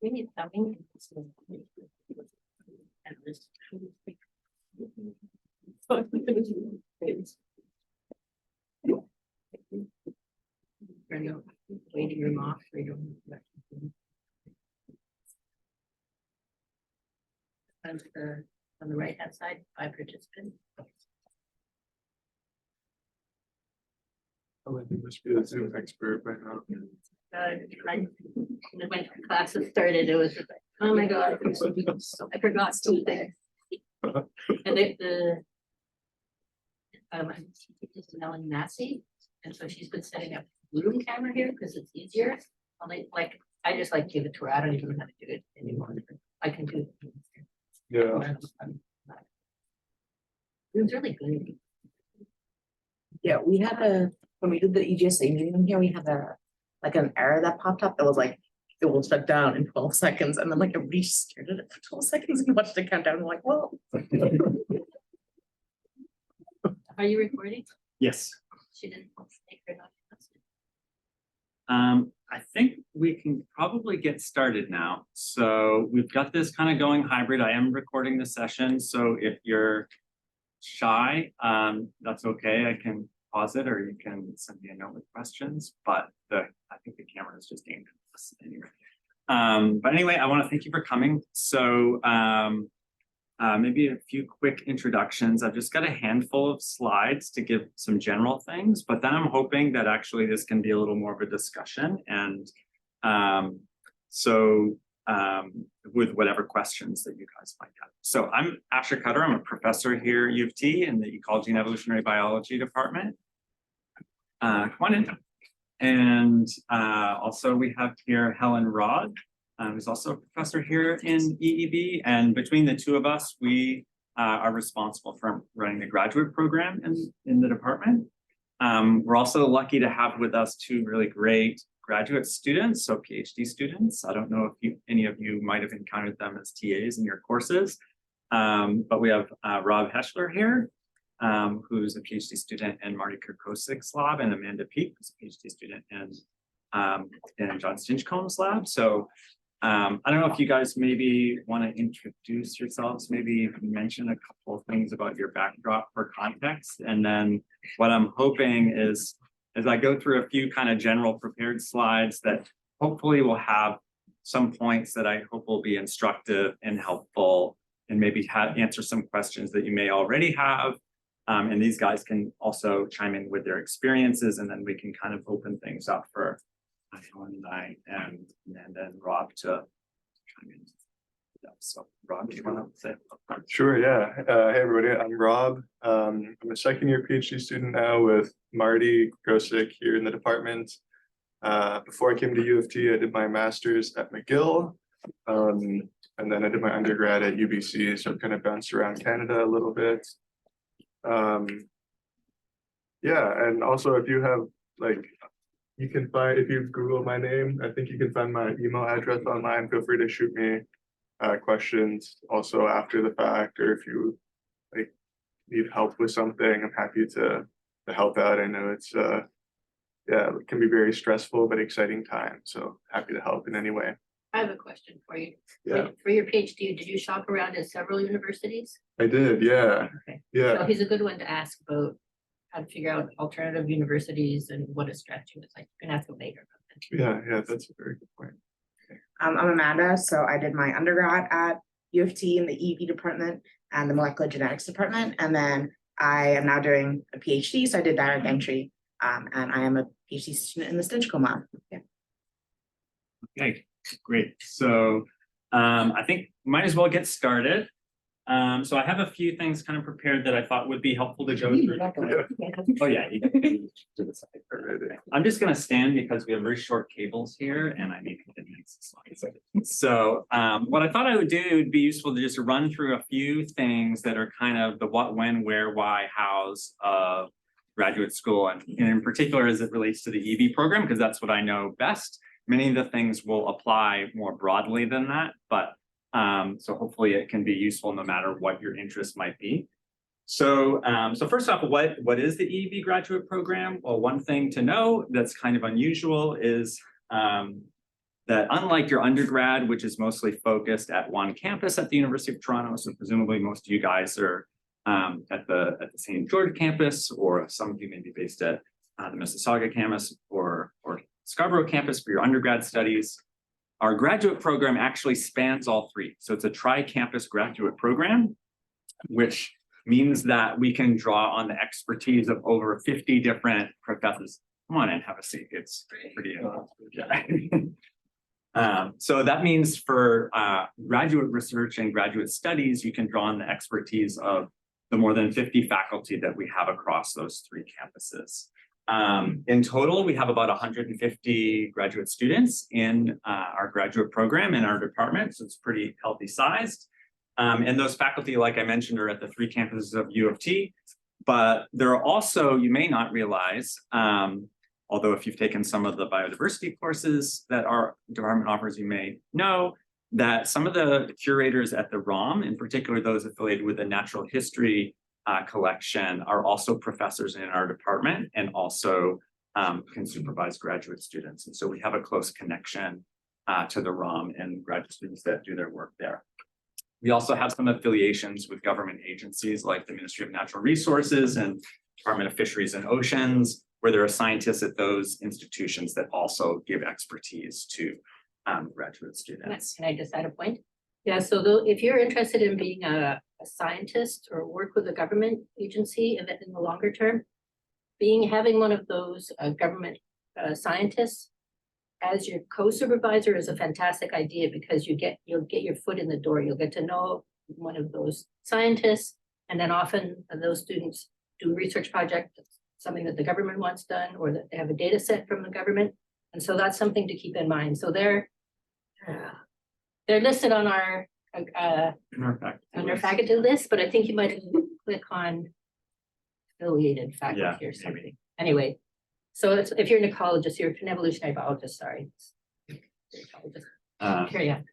We need something. Waiting room off for your on the right hand side, 5 participants. Helen, you must be the Zoom expert by now. When classes started, it was just like, oh my god, I forgot 2 things. And the I'm teaching Helen Massey, and so she's been setting up room camera here because it's easier. Like I just like give it to her. I don't even know how to do it anymore. I can do it. Yeah. It was really good. Yeah, we had when we did the EGSA meeting here, we had an error that popped up that was like, it will shut down in 12 seconds. And then like everybody stared at it for 12 seconds and watched it count down. And we're like, well. Are you recording? Yes. She didn't take her notes. I think we can probably get started now. So we've got this kind of going hybrid. I am recording the session. So if you're shy, that's okay. I can pause it, or you can send me a note with questions, but I think the camera is just aimed at us anyway. But anyway, I want to thank you for coming. So maybe a few quick introductions. I've just got a handful of slides to give some general things, but then I'm hoping that actually this can be a little more of a discussion, and with whatever questions that you guys might have. So I'm Asher Cutter. I'm a professor here at U of T in the Ecology and Evolutionary Biology department. Come on in. And also we have here Helen Rod, who's also a professor here in EEB. And between the two of us, we are responsible for running the graduate program in the department. We're also lucky to have with us 2 really great graduate students, so PhD students. I don't know if any of you might have encountered them as TAs in your courses, but we have Rob Heschler here, who's a PhD student in Marty Kirkosik's lab, and Amanda Peak, who's a PhD student in John Stinchcomb's lab. So I don't know if you guys maybe want to introduce yourselves, maybe mention a couple of things about your backdrop for context. And then what I'm hoping is, as I go through a few kind of general prepared slides that hopefully will have some points that I hope will be instructive and helpful, and maybe answer some questions that you may already have. And these guys can also chime in with their experiences, and then we can kind of open things up for Helen and I, and then Rob to chime in. So Rob, do you want to say? Sure, yeah. Hey everybody, I'm Rob. I'm a 2nd-year PhD student now with Marty Krosik here in the department. Before I came to U of T, I did my master's at McGill, and then I did my undergrad at UBC, so I've kind of bounced around Canada a little bit. Yeah, and also if you have you can find, if you Google my name, I think you can find my email address online. Feel free to shoot me questions also after the fact, or if you need help with something, I'm happy to help out. I know it's yeah, it can be very stressful but exciting time, so happy to help in any way. I have a question for you. Yeah. For your PhD, did you shop around at several universities? I did, yeah. Okay. Yeah. So he's a good one to ask about how to figure out alternative universities and what a strategy is like. You can ask him later about that. Yeah, that's a very good point. I'm Amanda. So I did my undergrad at U of T in the EEB department and the molecular genetics department. And then I am now doing a PhD. So I did direct entry, and I am a PhD student in the Stinchcomb lab. Yeah. Okay, great. So I think we might as well get started. So I have a few things kind of prepared that I thought would be helpful to go through. Oh yeah, you can to the side. I'm just going to stand because we have very short cables here, and I need to advance the slides. So what I thought I would do would be useful to just run through a few things that are kind of the what, when, where, why, hows of graduate school, and in particular as it relates to the EB program, because that's what I know best. Many of the things will apply more broadly than that, but so hopefully it can be useful no matter what your interest might be. So, so first off, what is the EEB graduate program? Well, one thing to know that's kind of unusual is that that unlike your undergrad, which is mostly focused at one campus at the University of Toronto, so presumably most of you guys are at the St. George campus, or some of you may be based at the Mississauga campus or Scarborough campus for your undergrad studies. Our graduate program actually spans all three. So it's a tri-campus graduate program, which means that we can draw on the expertise of over 50 different professors. Come on and have a seat. It's pretty so that means for graduate research and graduate studies, you can draw on the expertise of the more than 50 faculty that we have across those three campuses. In total, we have about 150 graduate students in our graduate program in our department, so it's pretty healthy sized. And those faculty, like I mentioned, are at the three campuses of U of T, but there are also, you may not realize, although if you've taken some of the biodiversity courses that our department offers, you may know that some of the curators at the ROM, in particular those affiliated with the natural history collection, are also professors in our department and also can supervise graduate students. And so we have a close connection to the ROM and graduate students that do their work there. We also have some affiliations with government agencies like the Ministry of Natural Resources and Department of Fisheries and Oceans, where there are scientists at those institutions that also give expertise to graduate students. Can I just add a point? Yeah, so though, if you're interested in being a scientist or work with a government agency in the longer term, having one of those government scientists as your co-supervisor is a fantastic idea, because you'll get your foot in the door. You'll get to know one of those scientists, and then often those students do research projects, something that the government wants done, or that they have a data set from the government. And so that's something to keep in mind. So they're listed on our faculty list, but I think you might click on affiliated faculty or something. Maybe. Anyway, so if you're an ecologist, you're an evolutionary biologist, sorry. Carry on.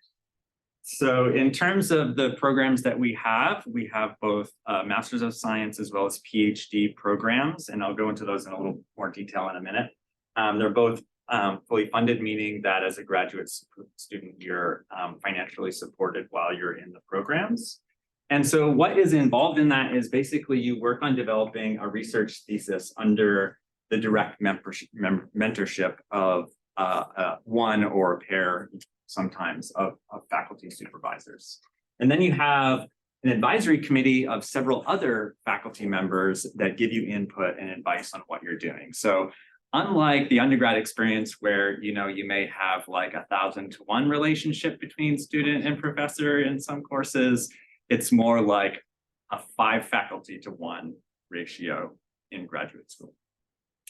So in terms of the programs that we have both Masters of Science as well as PhD programs, and I'll go into those in a little more detail in a minute. They're both fully funded, meaning that as a graduate student, you're financially supported while you're in the programs. And so what is involved in that is basically you work on developing a research thesis under the direct mentorship of one or a pair sometimes of faculty supervisors. And then you have an advisory committee of several other faculty members that give you input and advice on what you're doing. So unlike the undergrad experience where you may have like 1,000-to-1 relationship between student and professor in some courses, it's more like a 5 faculty-to-1 ratio in graduate school.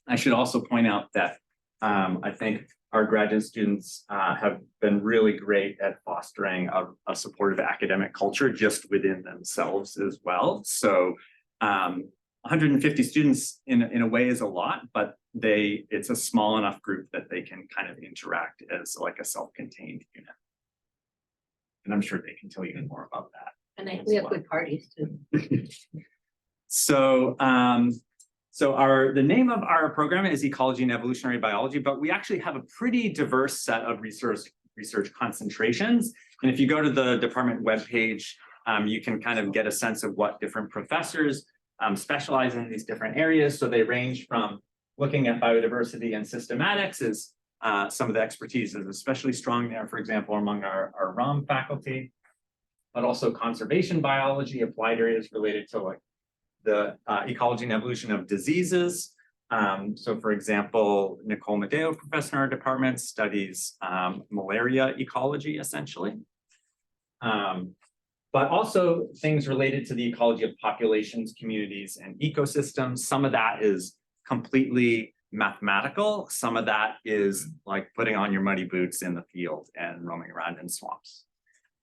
I should also point out that I think our graduate students have been really great at fostering a supportive academic culture just within themselves as well. So 150 students in a way is a lot, but it's a small enough group that they can kind of interact as like a self-contained unit. And I'm sure they can tell you more about that. And we have good parties too. So the name of our program is Ecology and Evolutionary Biology, but we actually have a pretty diverse set of research concentrations. And if you go to the department webpage, you can kind of get a sense of what different professors specialize in these different areas. So they range from looking at biodiversity and systematics is some of the expertise is especially strong there, for example, among our ROM faculty, but also conservation biology, applied areas related to like the ecology and evolution of diseases. So for example, Nicole Medeo, professor in our department, studies malaria ecology essentially. But also things related to the ecology of populations, communities, and ecosystems. Some of that is completely mathematical. Some of that is like putting on your muddy boots in the field and roaming around in swamps,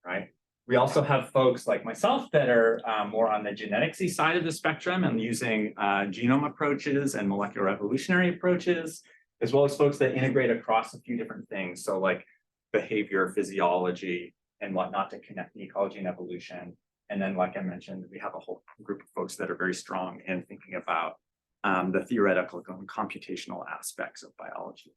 right? We also have folks like myself that are more on the genetics-y side of the spectrum and using genome approaches and molecular evolutionary approaches, as well as folks that integrate across a few different things. So like behavior, physiology, and whatnot to connect the ecology and evolution. And then, like I mentioned, we have a whole group of folks that are very strong in thinking about the theoretical and computational aspects of biology.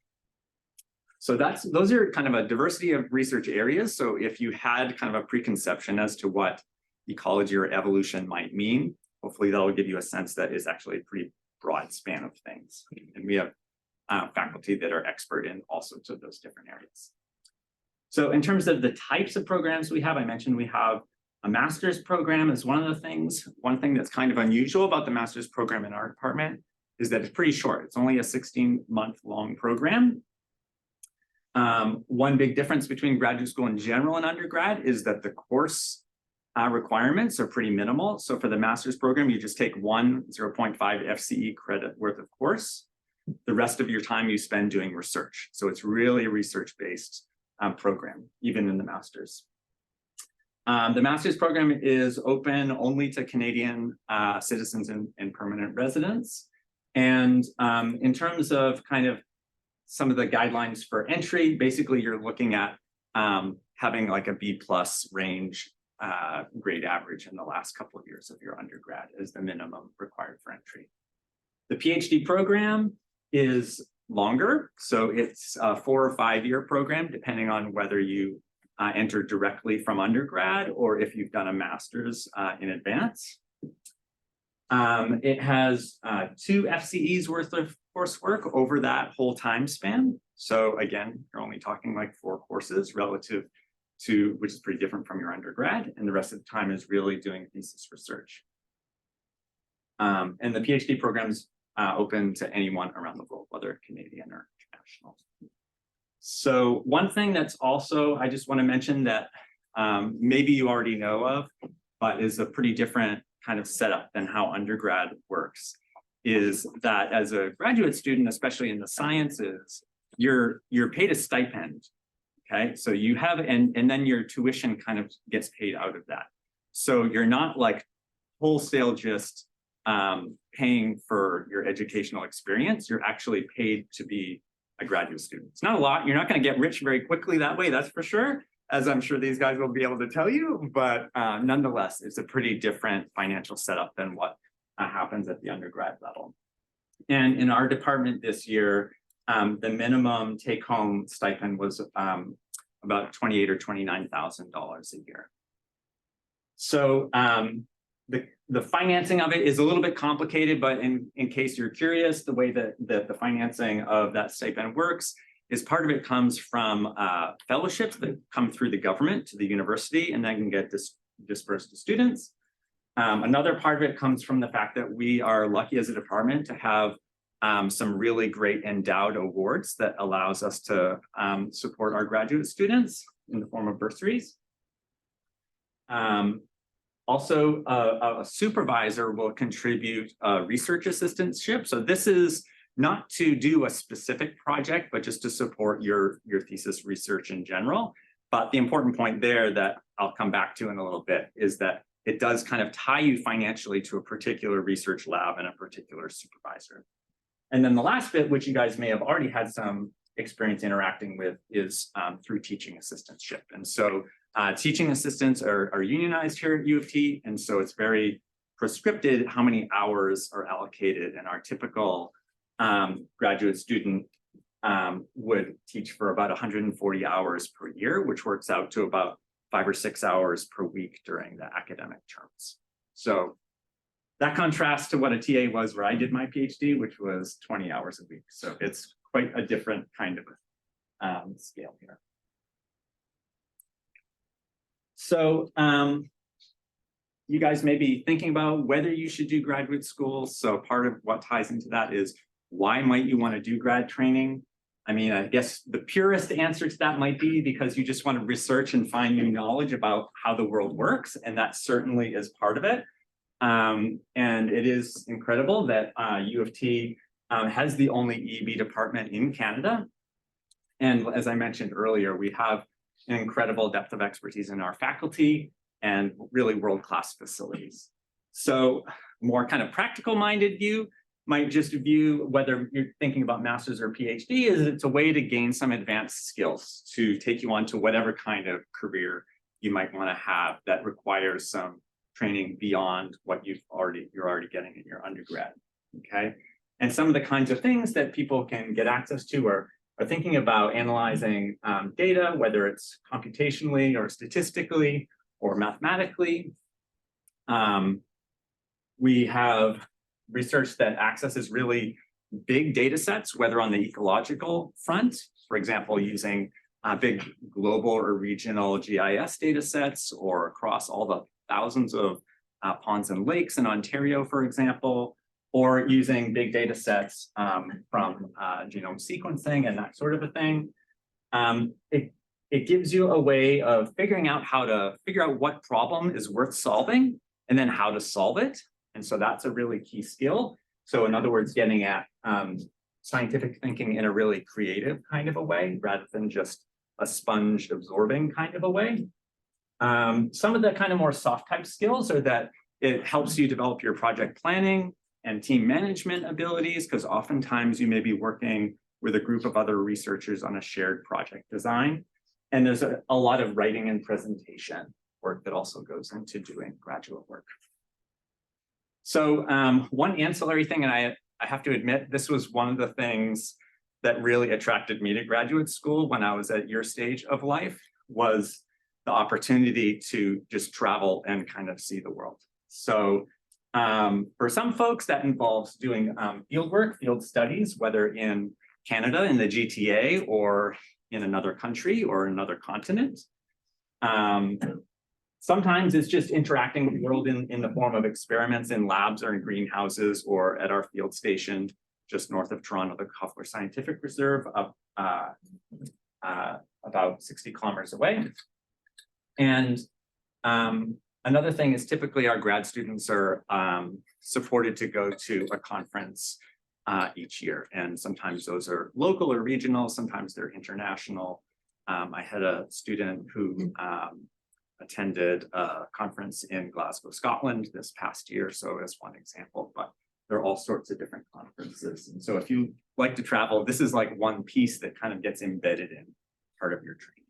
So those are kind of a diversity of research areas. So if you had kind of a preconception as to what ecology or evolution might mean, hopefully that will give you a sense that is actually a pretty broad span of things. And we have faculty that are expert in all sorts of those different areas. So in terms of the types of programs we have, I mentioned we have a master's program is one of the things. One thing that's kind of unusual about the master's program in our department is that it's pretty short. It's only a 16-month-long program. One big difference between graduate school in general and undergrad is that the course requirements are pretty minimal. So for the master's program, you just take one 0.5 FCE credit worth of course. The rest of your time you spend doing research. So it's really a research-based program, even in the master's. The master's program is open only to Canadian citizens and permanent residents. And in terms of kind of some of the guidelines for entry, basically you're looking at having like a B+ range grade average in the last couple of years of your undergrad as the minimum required for entry. The PhD program is longer, so it's a 4 or 5 year program, depending on whether you enter directly from undergrad or if you've done a master's in advance. It has 2 FCEs worth of coursework over that whole time span. So again, you're only talking like 4 courses relative to, which is pretty different from your undergrad, and the rest of the time is really doing thesis research. And the PhD program's open to anyone around the world, whether Canadian or international. So one thing that's also, I just want to mention that maybe you already know of, but is a pretty different kind of setup than how undergrad works, is that as a graduate student, especially in the sciences, you're paid a stipend. Okay, so you have, and then your tuition kind of gets paid out of that. So you're not like wholesale just paying for your educational experience. You're actually paid to be a graduate student. It's not a lot. You're not going to get rich very quickly that way, that's for sure, as I'm sure these guys will be able to tell you. But nonetheless, it's a pretty different financial setup than what happens at the undergrad level. And in our department this year, the minimum take-home stipend was about $28,000 or $29,000 a year. So the financing of it is a little bit complicated, but in case you're curious, the way that the financing of that stipend works is part of it comes from fellowships that come through the government to the university and then can get dispersed to students. Another part of it comes from the fact that we are lucky as a department to have some really great endowed awards that allows us to support our graduate students in the form of bursaries. Also, a supervisor will contribute a research assistantship. So this is not to do a specific project, but just to support your thesis research in general. But the important point there that I'll come back to in a little bit is that it does kind of tie you financially to a particular research lab and a particular supervisor. And then the last bit, which you guys may have already had some experience interacting with, is through teaching assistantship. And so teaching assistants are unionized here at U of T, and so it's very prescripted how many hours are allocated, and our typical graduate student would teach for about 140 hours per year, which works out to about 5 or 6 hours per week during the academic terms. So that contrasts to what a TA was where I did my PhD, which was 20 hours a week. So it's quite a different kind of scale here. So you guys may be thinking about whether you should do graduate school. So part of what ties into that is, why might you want to do grad training? I mean, I guess the purest answer to that might be because you just want to research and find new knowledge about how the world works. And that certainly is part of it. And it is incredible that U of T has the only EEB department in Canada. And as I mentioned earlier, we have an incredible depth of expertise in our faculty and really world-class facilities. So more kind of practical minded view might just view whether you're thinking about master's or PhD is it's a way to gain some advanced skills to take you on to whatever kind of career you might want to have that requires some training beyond what you're already getting in your undergrad. Okay. And some of the kinds of things that people can get access to are are thinking about analyzing data, whether it's computationally or statistically or mathematically. We have research that accesses really big data sets, whether on the ecological front, for example, using big global or regional GIS data sets, or across all the thousands of ponds and lakes in Ontario, for example, or using big data sets from genome sequencing and that sort of a thing. It gives you a way of figuring out how to figure out what problem is worth solving and then how to solve it. And so that's a really key skill. So in other words, getting at scientific thinking in a really creative kind of a way, rather than just a sponge absorbing kind of a way. Some of the kind of more soft type skills are that it helps you develop your project planning and team management abilities, because oftentimes you may be working with a group of other researchers on a shared project design. And there's a lot of writing and presentation work that also goes into doing graduate work. So one ancillary thing, and I have to admit, this was one of the things that really attracted me to graduate school when I was at your stage of life, was the opportunity to just travel and kind of see the world. So for some folks, that involves doing field work, field studies, whether in Canada, in the GTA, or in another country or another continent. Sometimes it's just interacting with the world in the form of experiments in labs or in greenhouses, or at our field station just north of Toronto, the Koffler Scientific Reserve, about 60 kilometers away. And another thing is, typically our grad students are supported to go to a conference each year. And sometimes those are local or regional, sometimes they're international. I had a student who attended a conference in Glasgow, Scotland this past year. So as one example, but there are all sorts of different conferences. And so if you like to travel, this is like one piece that kind of gets embedded in part of your training.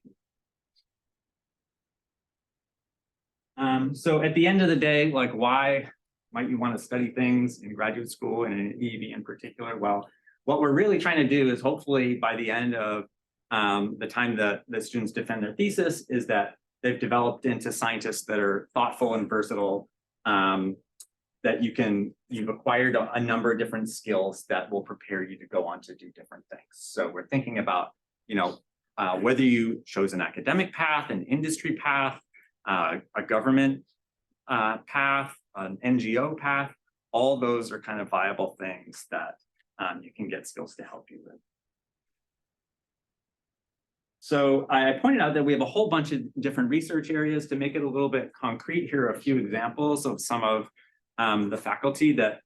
So at the end of the day, like, why might you want to study things in graduate school and in EEB in particular? Well, what we're really trying to do is, hopefully by the end of the time that the students defend their thesis, is that they've developed into scientists that are thoughtful and versatile, that you've acquired a number of different skills that will prepare you to go on to do different things. So we're thinking about, whether you chose an academic path, an industry path, a government path, an NGO path, all those are kind of viable things that you can get skills to help you with. So I pointed out that we have a whole bunch of different research areas. To make it a little bit concrete, here are a few examples of some of the faculty that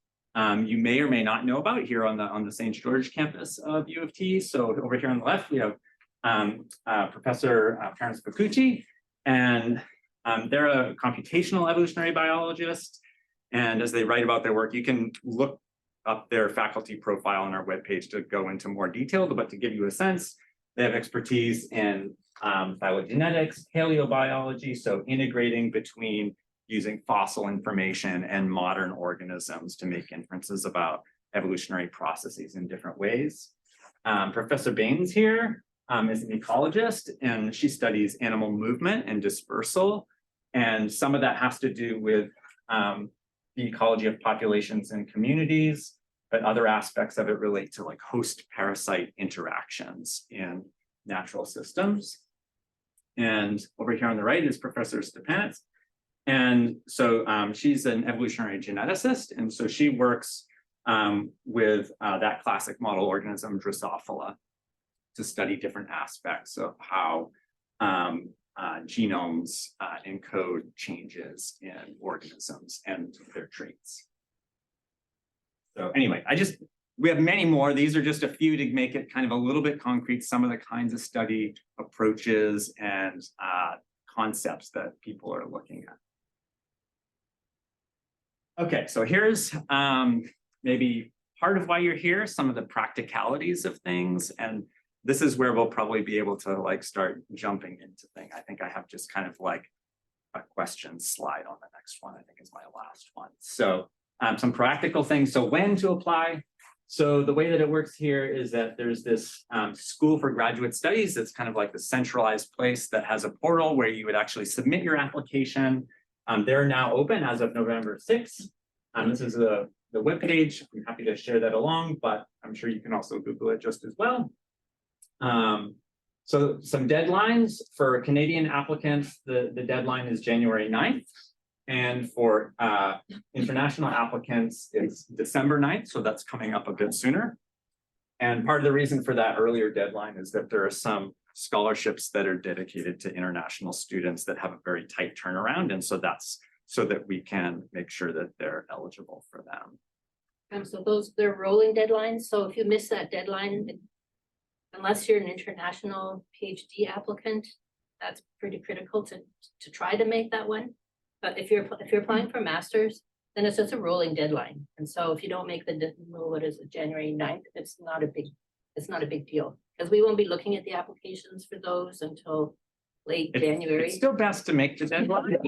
you may or may not know about here on the St. George campus of U of T. So over here on the left, we have Professor Terence Pacucci, and they're a computational evolutionary biologist. And as they write about their work, you can look up their faculty profile on our webpage to go into more detail, but to give you a sense, they have expertise in phylogenetics, paleobiology, so integrating between using fossil information and modern organisms to make inferences about evolutionary processes in different ways. Professor Baines here is an ecologist, and she studies animal movement and dispersal. And some of that has to do with the ecology of populations and communities, but other aspects of it relate to like host-parasite interactions in natural systems. And over here on the right is Professor Stepanitz. And so she's an evolutionary geneticist. And so she works with that classic model organism, Drosophila, to study different aspects of how genomes encode changes in organisms and their traits. So anyway, we have many more. These are just a few to make it kind of a little bit concrete, some of the kinds of study approaches and concepts that people are looking at. Okay, so here's maybe part of why you're here, some of the practicalities of things. And this is where we'll probably be able to like start jumping into things. I think I have just kind of like a question slide on the next one, I think is my last one. So some practical things. So when to apply. So the way that it works here is that there's this School for Graduate Studies that's kind of like the centralized place that has a portal where you would actually submit your application. They're now open as of November 6th. This is the webpage. I'm happy to share that along, but I'm sure you can also Google it just as well. So some deadlines for Canadian applicants, the deadline is January 9th. And for international applicants, it's December 9th, so that's coming up a bit sooner. And part of the reason for that earlier deadline is that there are some scholarships that are dedicated to international students that have a very tight turnaround. And so that's so that we can make sure that they're eligible for them. So they're rolling deadlines. So if you miss that deadline, unless you're an international PhD applicant, that's pretty critical to try to make that one. But if you're applying for masters, then it's just a rolling deadline. And so if you don't make what is it, January 9th, it's not a big deal, because we won't be looking at the applications for those until late January. It's still best to make the deadline.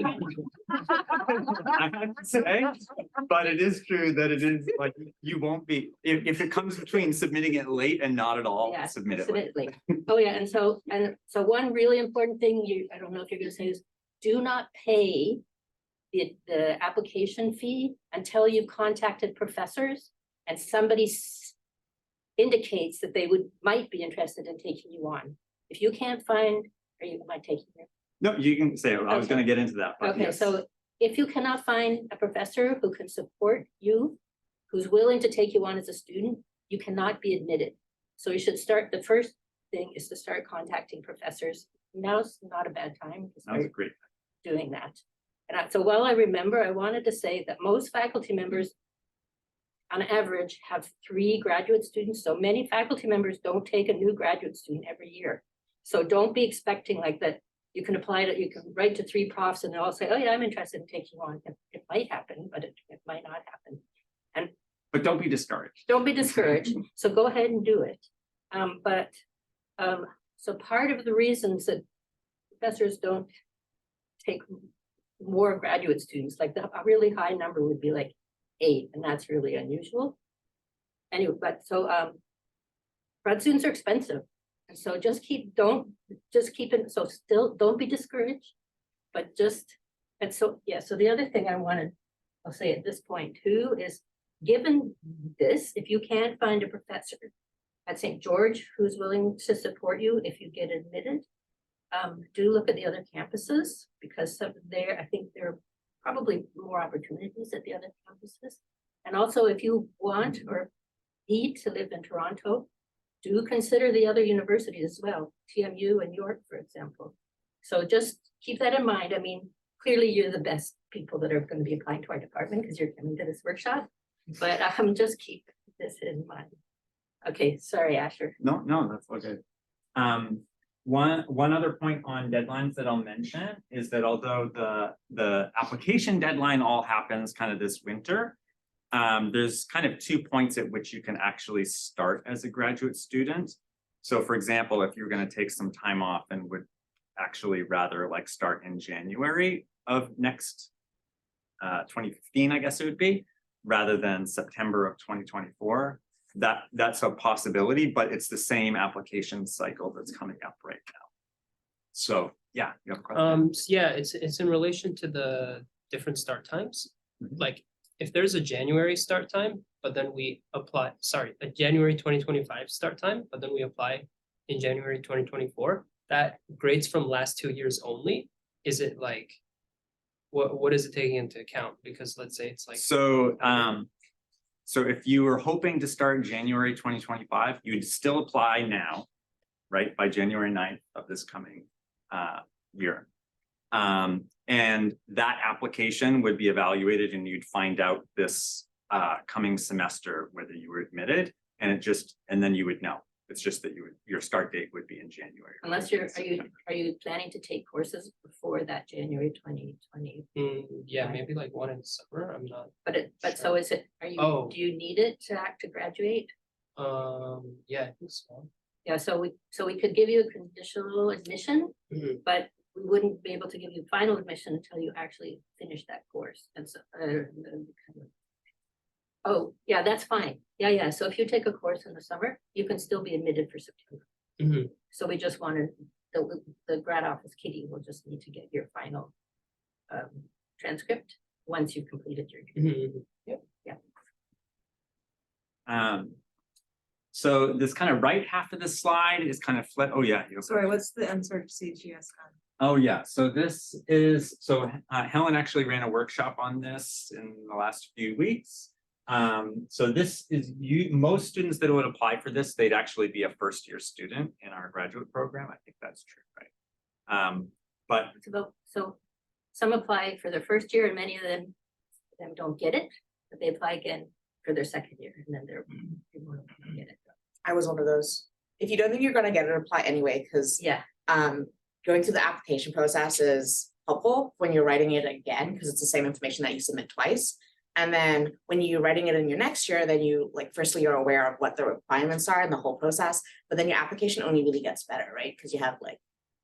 I have to say, but it is true that it is like you won't be if it comes between submitting it late and not at all. Yeah, submit it late. Oh yeah, and so one really important thing I don't know if you're going to say is do not pay the application fee until you've contacted professors and somebody indicates that they might be interested in taking you on. If you can't find, am I taking it? No, you can say it. I was going to get into that. But Okay, yes. so if you cannot find a professor who can support you, who's willing to take you on as a student, you cannot be admitted. So you should start, the first thing is to start contacting professors. Now's not a bad time to start doing that. And so while I remember, I wanted to say that most faculty members on average have 3 graduate students. So many faculty members don't take a new graduate student every year. So don't be expecting like that. You can apply to, you can write to 3 profs and they'll all say, oh yeah, I'm interested in taking you on. It might happen, but it might not happen. But don't be discouraged. Don't be discouraged. So go ahead and do it. So part of the reasons that professors don't take more graduate students, like a really high number would be like 8, and that's really unusual. Anyway, but so grad students are expensive, and so don't be discouraged, but so the other thing I'll say at this point too is, given this, if you can't find a professor at St. George who's willing to support you if you get admitted, do look at the other campuses, because I think there are probably more opportunities at the other campuses. And also, if you want or need to live in Toronto, do consider the other universities as well, TMU and York, for example. So just keep that in mind. I mean, clearly you're the best people that are going to be applying to our department because you're coming to this workshop, but just keep this in mind. Okay, sorry, Asher. No, that's okay. One other point on deadlines that I'll mention is that although the application deadline all happens kind of this winter, there's kind of 2 points at which you can actually start as a graduate student. So for example, if you're going to take some time off and would actually rather like start in January of next 2015, I guess it would be, rather than September of 2024, that's a possibility, but it's the same application cycle that's coming up right now. So yeah, you have a question? Yeah, it's in relation to the different start times. Like if there's a January start time, but then we apply, a January 2025 start time, but then we apply in January 2024, that grades from last 2 years only, is it like, what is it taking into account? Because let's say it's like. So if you were hoping to start January 2025, you'd still apply now, right, by January 9th of this coming year. And that application would be evaluated and you'd find out this coming semester whether you were admitted, and then you would know. It's just that your start date would be in January. Unless are you planning to take courses before that January 2020? Yeah, maybe like one in summer. I'm not. But so is it? Do you need it to graduate? Yeah, I think so. Yeah, so we could give you a conditional admission, but we wouldn't be able to give you final admission until you actually finish that course. And so, Oh, yeah, that's fine. Yeah. So if you take a course in the summer, you can still be admitted for September. Mhm. So we just wanted, the grad office, Kitty, will just need to get your final transcript once you've completed your. Mhm. So this kind of right half of the slide is kind of flip. Oh, yeah. Sorry, what's the NSERC CGS on? Oh, yeah. So this is, Helen actually ran a workshop on this in the last few weeks. So this is most students that would apply for this, they'd actually be a first-year student in our graduate program. I think that's true, right? But So some apply for their first year and many of them don't get it, but they apply again for their second year and then they won't get it. I was one of those. If you don't think you're gonna get it, apply anyway, because Yeah, going through the application process is helpful when you're writing it again, because it's the same information that you submit twice. And then when you're writing it in your next year, then you firstly, you're aware of what the requirements are and the whole process, but then your application only really gets better, right? Because you have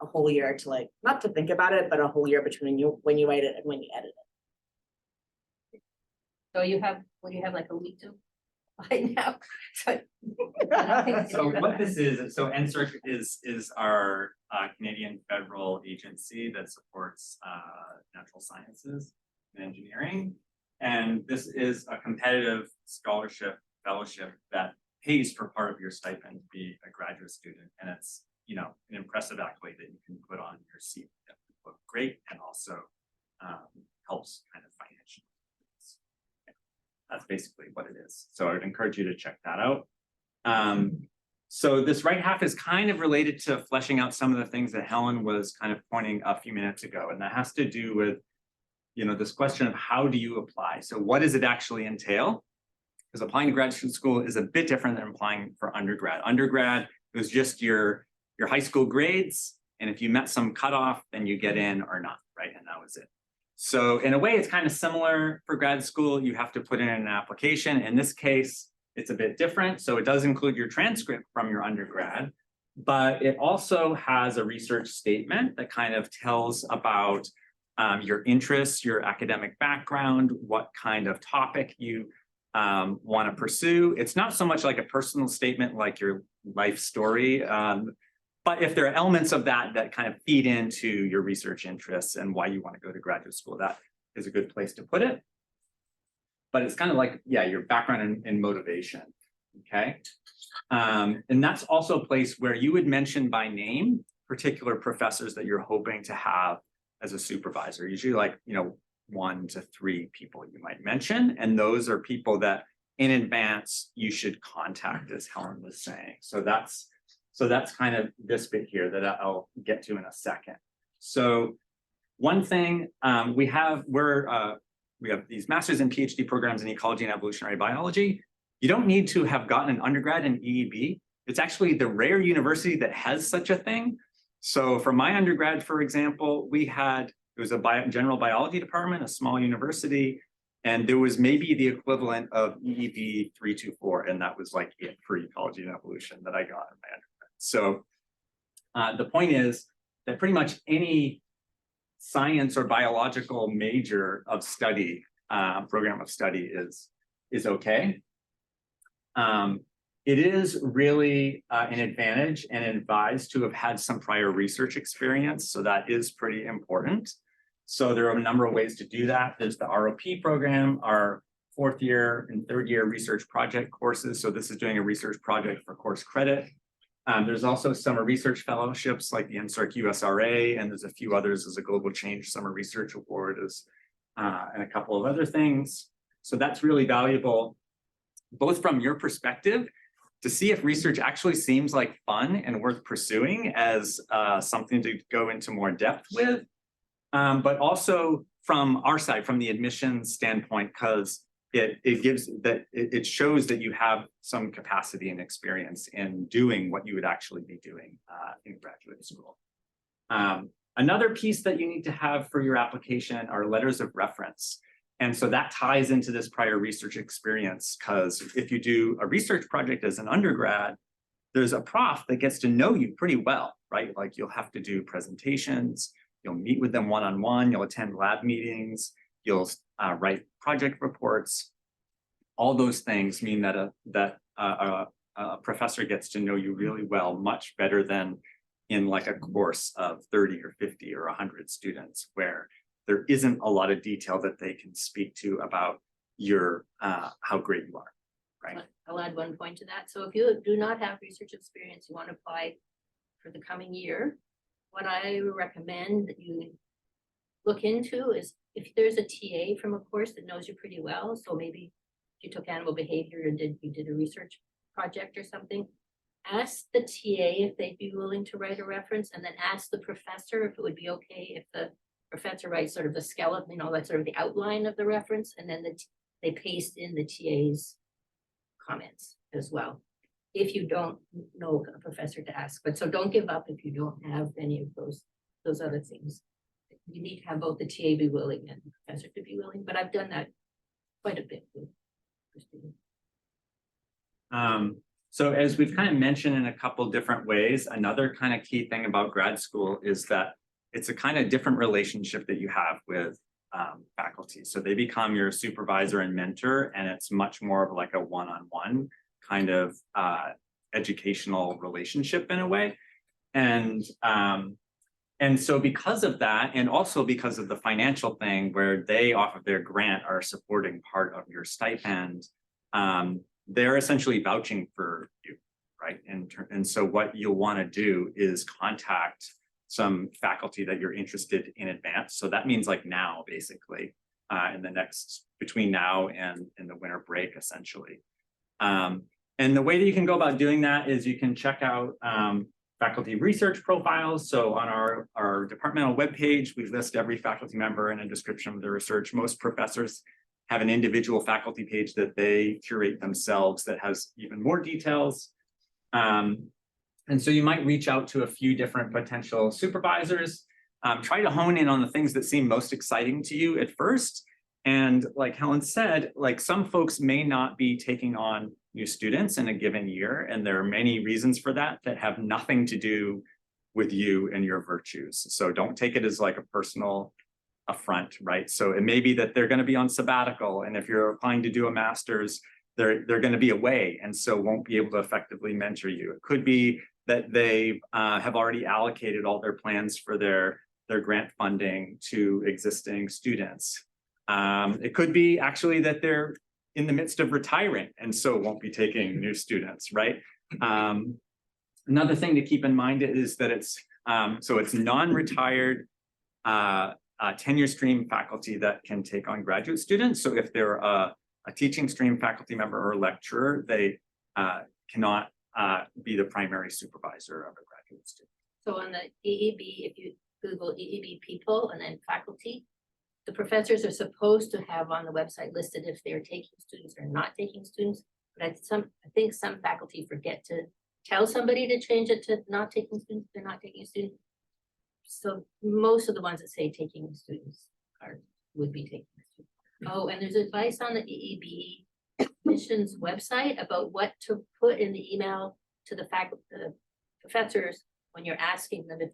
a whole year to not to think about it, but a whole year between when you write it and when you edit it. so you have a week to apply now. So what this is, so NSERC is our Canadian federal agency that supports natural sciences and engineering. And this is a competitive scholarship fellowship that pays for part of your stipend to be a graduate student. And it's, an impressive accolade that you can put on your CV that would look great and also helps kind of financially. That's basically what it is. So I would encourage you to check that out. So this right half is kind of related to fleshing out some of the things that Helen was kind of pointing a few minutes ago. And that has to do with, this question of how do you apply? So what does it actually entail? Because applying to graduate school is a bit different than applying for undergrad. Undergrad was just your high school grades. And if you met some cutoff, then you get in or not, right? And that was it. So in a way, it's kind of similar for grad school. You have to put in an application. In this case, it's a bit different. So it does include your transcript from your undergrad, but it also has a research statement that kind of tells about your interests, your academic background, what kind of topic you want to pursue. It's not so much like a personal statement like your life story, but if there are elements of that kind of feed into your research interests and why you want to go to graduate school, that is a good place to put it. But it's kind of like, your background and motivation, okay? And that's also a place where you would mention by name particular professors that you're hoping to have as a supervisor, usually 1 to 3 people you might mention. And those are people that in advance you should contact, as Helen was saying. So that's kind of this bit here that I'll get to in a second. So one thing we have these master's and PhD programs in ecology and evolutionary biology. You don't need to have gotten an undergrad in EEB. It's actually the rare university that has such a thing. So for my undergrad, for example, it was a general biology department, a small university, and there was maybe the equivalent of EEB 324, and that was it for ecology and evolution that I got in my undergrad. So the point is that pretty much any science or biological major of study, program of study is okay. It is really an advantage and advised to have had some prior research experience. So that is pretty important. So there are a number of ways to do that. There's the ROP program, our 4th year and 3rd year research project courses. So this is doing a research project for course credit. There's also summer research fellowships like the NSERC USRA, and there's a few others as a Global Change Summer Research Award and a couple of other things. So that's really valuable, both from your perspective, to see if research actually seems like fun and worth pursuing as something to go into more depth with, but also from our side, from the admissions standpoint, because it shows that you have some capacity and experience in doing what you would actually be doing in graduate school. Another piece that you need to have for your application are letters of reference. And so that ties into this prior research experience, because if you do a research project as an undergrad, there's a prof that gets to know you pretty well, right? Like you'll have to do presentations, you'll meet with them one-on-one, you'll attend lab meetings, you'll write project reports. all those things mean that a professor gets to know you really well, much better than in like a course of 30 or 50 or 100 students, where there isn't a lot of detail that they can speak to about your how great you are, right? I'll add one point to that. So if you do not have research experience, you want to apply for the coming year, what I recommend that you look into is if there's a TA from a course that knows you pretty well, so maybe if you took animal behavior and you did a research project or something, ask the TA if they'd be willing to write a reference, and then ask the professor if it would be okay if the professor writes sort of the skeleton, like sort of the outline of the reference, and then they paste in the TA's comments as well. If you don't know a professor to ask, but so don't give up if you don't have any of those other things. You need to have both the TA be willing and the professor to be willing, but I've done that quite a bit with students. So as we've kind of mentioned in a couple different ways, another kind of key thing about grad school is that it's a kind of different relationship that you have with faculty. So they become your supervisor and mentor, and it's much more of like a one-on-one kind of educational relationship in a way. And so because of that, and also because of the financial thing where they off of their grant are supporting part of your stipend, they're essentially vouching for you, right? And so what you'll want to do is contact some faculty that you're interested in advance. So that means like now, basically, in the next, between now and the winter break, essentially. And the way that you can go about doing that is you can check out faculty research profiles. So on our departmental webpage, we list every faculty member and a description of their research. Most professors have an individual faculty page that they curate themselves that has even more details. And so you might reach out to a few different potential supervisors, try to hone in on the things that seem most exciting to you at first. And like Helen said, like some folks may not be taking on new students in a given year. And there are many reasons for that have nothing to do with you and your virtues. So don't take it as like a personal affront, right? So it may be that they're going to be on sabbatical. And if you're applying to do a master's, they're going to be away and so won't be able to effectively mentor you. It could be that they have already allocated all their plans for their grant funding to existing students. It could be actually that they're in the midst of retiring and so won't be taking new students, right? Another thing to keep in mind is that it's non-retired tenure stream faculty that can take on graduate students. So if they're a teaching stream faculty member or lecturer, they cannot be the primary supervisor of a graduate student. So on the EEB, if you Google EEB people and then faculty, the professors are supposed to have on the website listed if they're taking students or not taking students. But I think some faculty forget to tell somebody to change it to not taking students, they're not taking students. So most of the ones that say taking students would be taking students. Oh, and there's advice on the EEB admissions website about what to put in the email to the professors when you're asking them if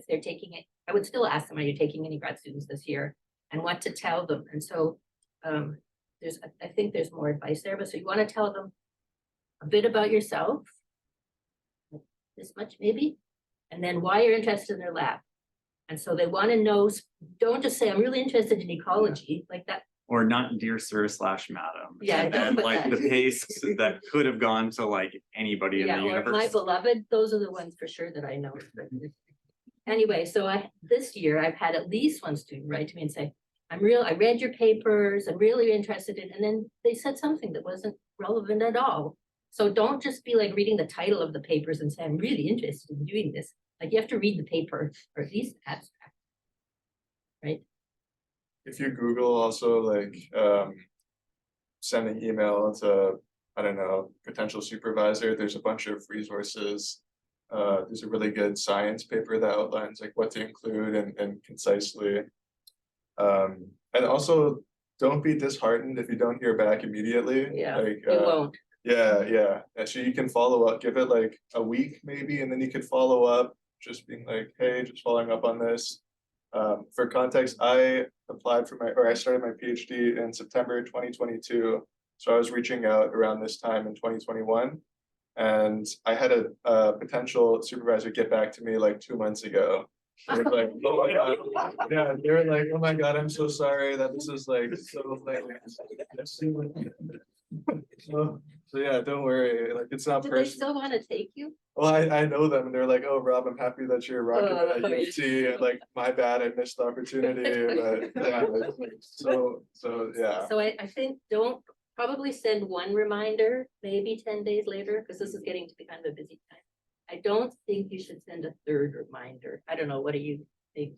they're taking it. I would still ask them, are you taking any grad students this year? And what to tell them. And so I think there's more advice there, but so you want to tell them a bit about yourself, this much maybe, and then why you're interested in their lab. And so they want to know, don't just say, I'm really interested in ecology, like that. Or not dear sir / madam. Yeah, and like the pace that could have gone to like anybody in the universe. My beloved, those are the ones for sure that I know. Anyway, so this year I've had at least one student write to me and say, I read your papers, I'm really interested in, and then they said something that wasn't relevant at all. So don't just be like reading the title of the papers and say, I'm really interested in doing this. Like you have to read the paper or at least abstract, right? If you Google also like sending email to, I don't know, potential supervisor, there's a bunch of resources. There's a really good science paper that outlines like what to include and concisely. And also don't be disheartened if you don't hear back immediately. Yeah, like, you won't. Yeah. Actually, you can follow up, give it like a week maybe, and then you could follow up, just being like, hey, just following up on this. For context, I started my PhD in September 2022. So I was reaching out around this time in 2021. And I had a potential supervisor get back to me like 2 months ago. It was like, oh my God. Yeah, they were like, oh my God, I'm so sorry that this is like so like. So yeah, don't worry, like it's not Do they personal. still want to take you? Well, I know them and they're like, oh, Rob, I'm happy that you're rocking it at Oh, U of T, and like, my bad, I missed the opportunity, but yeah. So yeah, So I think don't probably send one reminder, maybe 10 days later, because this is getting to be kind of a busy time. I don't think you should send a third reminder. I don't know, what do you think?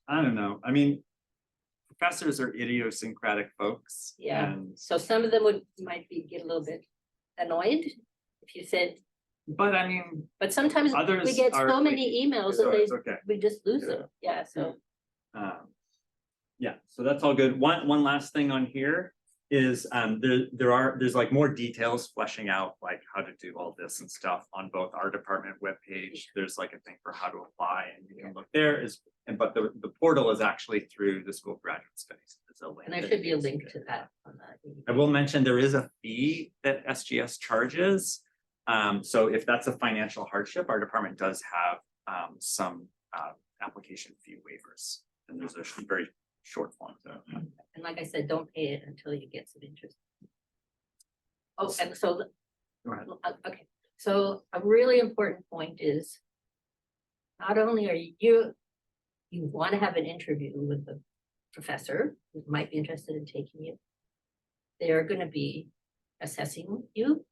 I don't know. I mean, professors are idiosyncratic folks. Yeah. And, So some of them might get a little bit annoyed if you said, but I mean, but sometimes we Others get are so like- many emails so that it's okay. we just lose them. Yeah, so Yeah, so that's all good. One last thing on here is there's like more details fleshing out like how to do all this and stuff on both our department webpage. There's like a thing for how to apply, and you can look there but the portal is actually through the School of Graduate Studies. There's a link and there that should be a takes you link to that on I will mention there is a fee that SGS charges. So if that's a financial hardship, our department does have some application fee waivers. And there's a very short form. And like I said, don't pay it until you get some interest. Oh, and so, Go ahead. okay, so a really important point is not only are you want to have an interview with the professor who might be interested in taking you. They are going to be assessing you.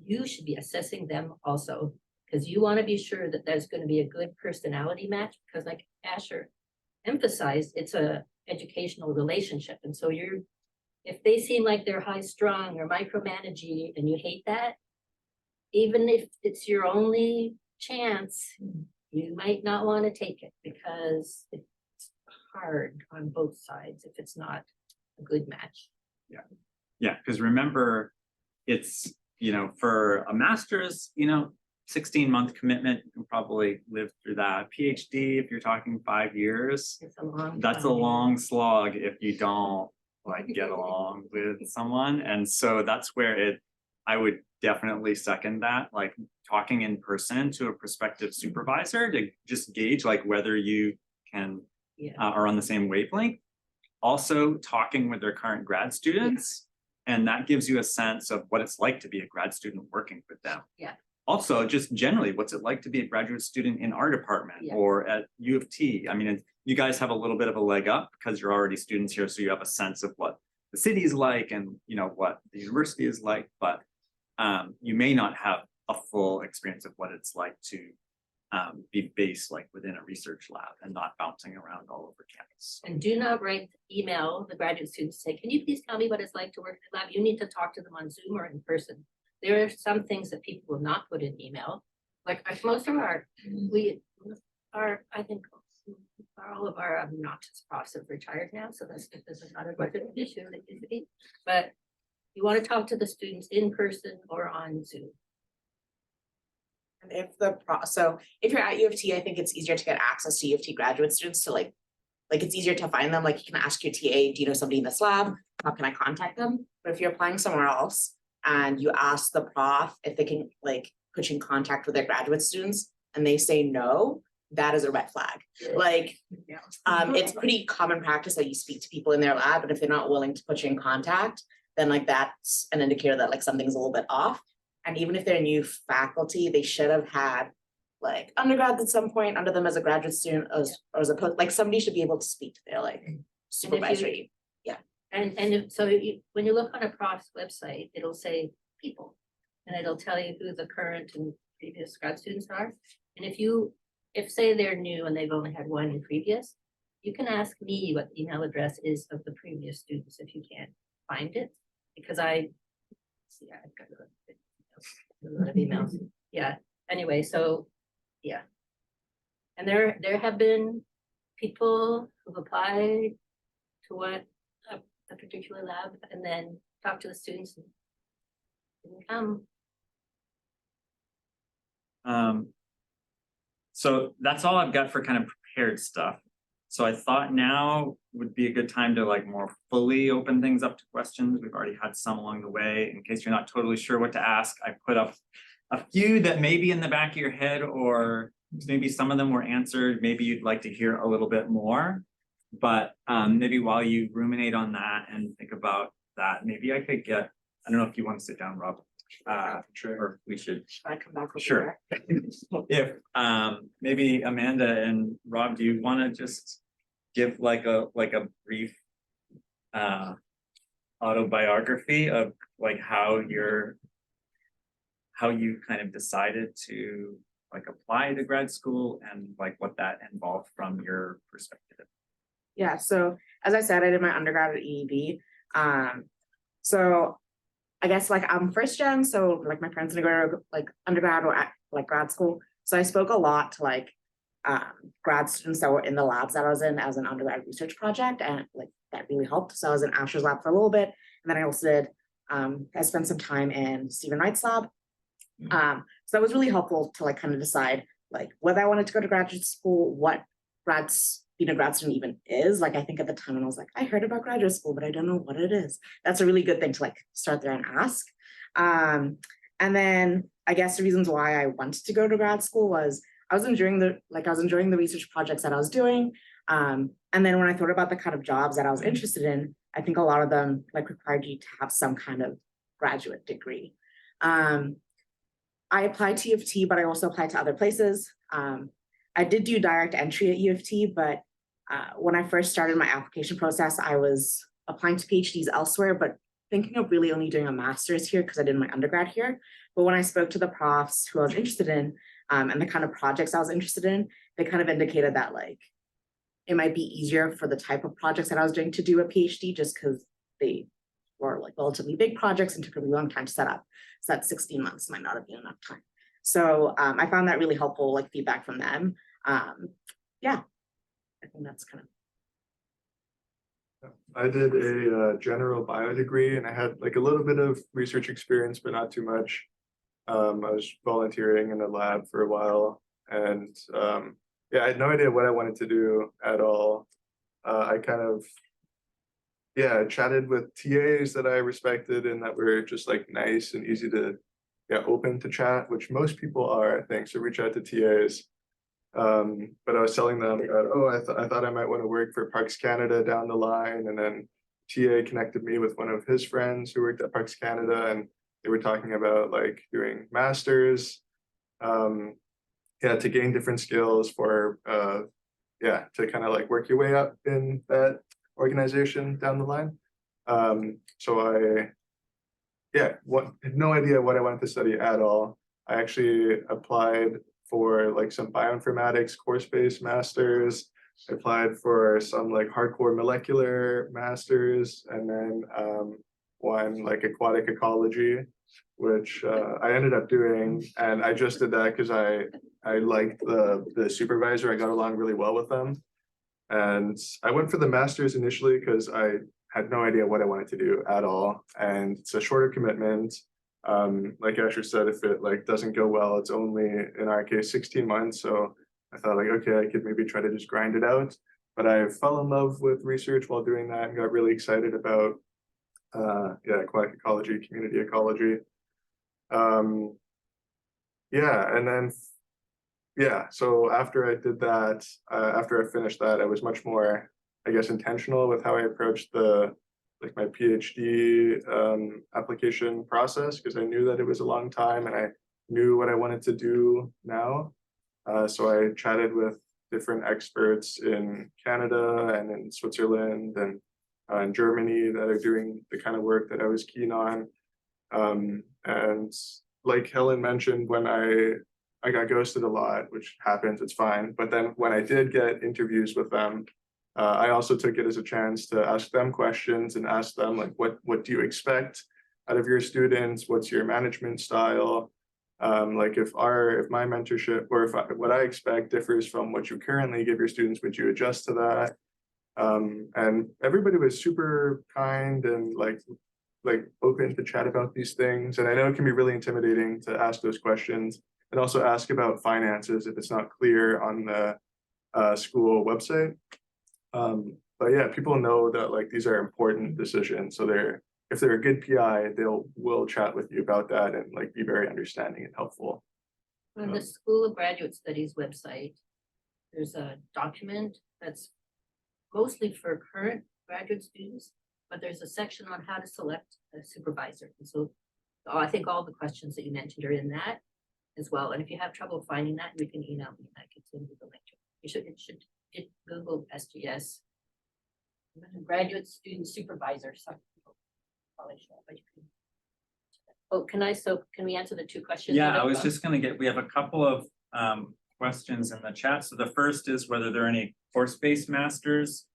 You should be assessing them also, because you want to be sure that there's going to be a good personality match, because like Asher emphasized, it's a educational relationship. And so if they seem like they're high strung or micromanaging and you hate that, even if it's your only chance, you might not want to take it because it's hard on both sides if it's not a good match. Yeah, because remember, it's, for a master's, 16-month commitment, you can probably live through that. PhD, if you're talking 5 years, It's a long that's a time. long slog if you don't like get along with someone. And so that's where I would definitely second that, like talking in person to a prospective supervisor to just gauge like whether you can are on the same wavelength. Also talking with their current grad students, and that gives you a sense of what it's like to be a grad student working with them. Yeah. Also, just generally, what's it like to be a graduate student in our department or at U of T? I mean, you guys have a little bit of a leg up because you're already students here, so you have a sense of what the city is like and what the university is like, but you may not have a full experience of what it's like to be based like within a research lab and not bouncing around all over campus. And do not email the graduate students, say, can you please tell me what it's like to work in the lab? You need to talk to them on Zoom or in person. There are some things that people will not put in email. Like most of I think all of our obnoxious profs have retired now, so this is not as much of an issue as it used to be. But you want to talk to the students in person or on Zoom. And if you're at U of T, I think it's easier to get access to U of T graduate students to like it's easier to find them. Like you can ask your TA, do you know somebody in this lab? How can I contact them? But if you're applying somewhere else and you ask the prof if they can like put you in contact with their graduate students and they say no, that is a red flag. It's pretty common practice that you speak to people in their lab, and if they're not willing to put you in contact, then like that's an indicator that like something's a little bit off. And even if they're new faculty, they should have had like undergrads at some point under them as a graduate student or as a post, like somebody should be able to speak to their like supervisory. When you look on a prof's website, it'll say people, and it'll tell you who the current and previous grad students are. And if say they're new and they've only had one in previous, you can ask me what the email address is of the previous students if you can't find it, because I've got a lot of emails. Yeah. Anyway, so yeah. And there have been people who've applied to what a particular lab and then talk to the students and didn't come. So that's all I've got for kind of prepared stuff. So I thought now would be a good time to like more fully open things up to questions. We've already had some along the way. In case you're not totally sure what to ask, I put up a few that may be in the back of your head, or maybe some of them were answered. Maybe you'd like to hear a little bit more. But maybe while you ruminate on that and think about that, maybe I could get, I don't know if you want to sit down, Rob. Sure. Or we should. I come back over Sure. If maybe Amanda and Rob, do you want to just give like a brief autobiography of like how you kind of decided to like apply to grad school and like what that involved from your perspective? Yeah, so as I said, I did my undergrad at EEB. So I guess like I'm first gen, so like my parents didn't go to like undergrad or at like grad school. So I spoke a lot to like grad students that were in the labs that I was in as an undergrad research project, and like that really helped. So I was in Asher's lab for a little bit, and then I also did I spent some time in Stephen Wright's lab. So that was really helpful to like kind of decide like whether I wanted to go to graduate school, what being a grad student even is. Like I think at the time when I was like, I heard about graduate school, but I don't know what it is. That's a really good thing to like start there and ask. And then I guess the reasons why I wanted to go to grad school was I was enjoying the research projects that I was doing. And then when I thought about the kind of jobs that I was interested in, I think a lot of them like required you to have some kind of graduate degree. I applied to U of T, but I also applied to other places. I did do direct entry at U of T, but when I first started my application process, I was applying to PhDs elsewhere, but thinking of really only doing a master's here because I did my undergrad here. But when I spoke to the profs who I was interested in and the kind of projects I was interested in, they kind of indicated that like it might be easier for the type of projects that I was doing to do a PhD just because they were like relatively big projects and took a really long time to set up. So that 16 months might not have been enough time. So I found that really helpful, like feedback from them. Yeah, I think that's kind of. I did a general bio degree, and I had like a little bit of research experience, but not too much. I was volunteering in a lab for a while, and yeah, I had no idea what I wanted to do at all. I kind of, yeah, chatted with TAs that I respected and that were just like nice and easy to, yeah, open to chat, which most people are, I think. So reach out to TAs. But I was telling them that, oh, I thought I might want to work for Parks Canada down the line, and then TA connected me with one of his friends who worked at Parks Canada, and they were talking about like doing masters, yeah, to gain different skills for yeah, to kind of like work your way up in that organization down the line. So I, yeah, had no idea what I wanted to study at all. I actually applied for like some bioinformatics course-based masters. I applied for some like hardcore molecular masters, and then one like aquatic ecology, which I ended up doing. And I just did that because I liked the supervisor. I got along really well with them. And I went for the masters initially because I had no idea what I wanted to do at all. And it's a shorter commitment. Like Asher said, if it like doesn't go well, it's only in our case 16 months. So I thought like, okay, I could maybe try to just grind it out. But I fell in love with research while doing that and got really excited about yeah, aquatic ecology, community ecology. Yeah, and then yeah, so after I did that, after I finished that, I was much more, I guess, intentional with how I approached the like my PhD application process, because I knew that it was a long time and I knew what I wanted to do now. So I chatted with different experts in Canada and in Switzerland and in Germany that are doing the kind of work that I was keen on. And like Helen mentioned, when I got ghosted a lot, which happens, it's fine. But then when I did get interviews with them, I also took it as a chance to ask them questions and ask them like, what do you expect out of your students? What's your management style? Like if my mentorship or what I expect differs from what you currently give your students, would you adjust to that? And everybody was super kind and like open to chat about these things. And I know it can be really intimidating to ask those questions and also ask about finances if it's not clear on the school website. But yeah, people know that like these are important decisions, so if they're a good PI, will chat with you about that and like be very understanding and helpful. On the School of Graduate Studies website, there's a document that's mostly for current graduate students, but there's a section on how to select a supervisor. And so I think all the questions that you mentioned are in that as well. And if you have trouble finding that, you can email me and I can send you the link. It should Google SGS. Graduate student supervisor. Some people probably should, but you can. Oh, can we answer the two questions? Yeah, that I was got? just gonna we have a couple of questions in the chat. So the first is whether there are any course-based masters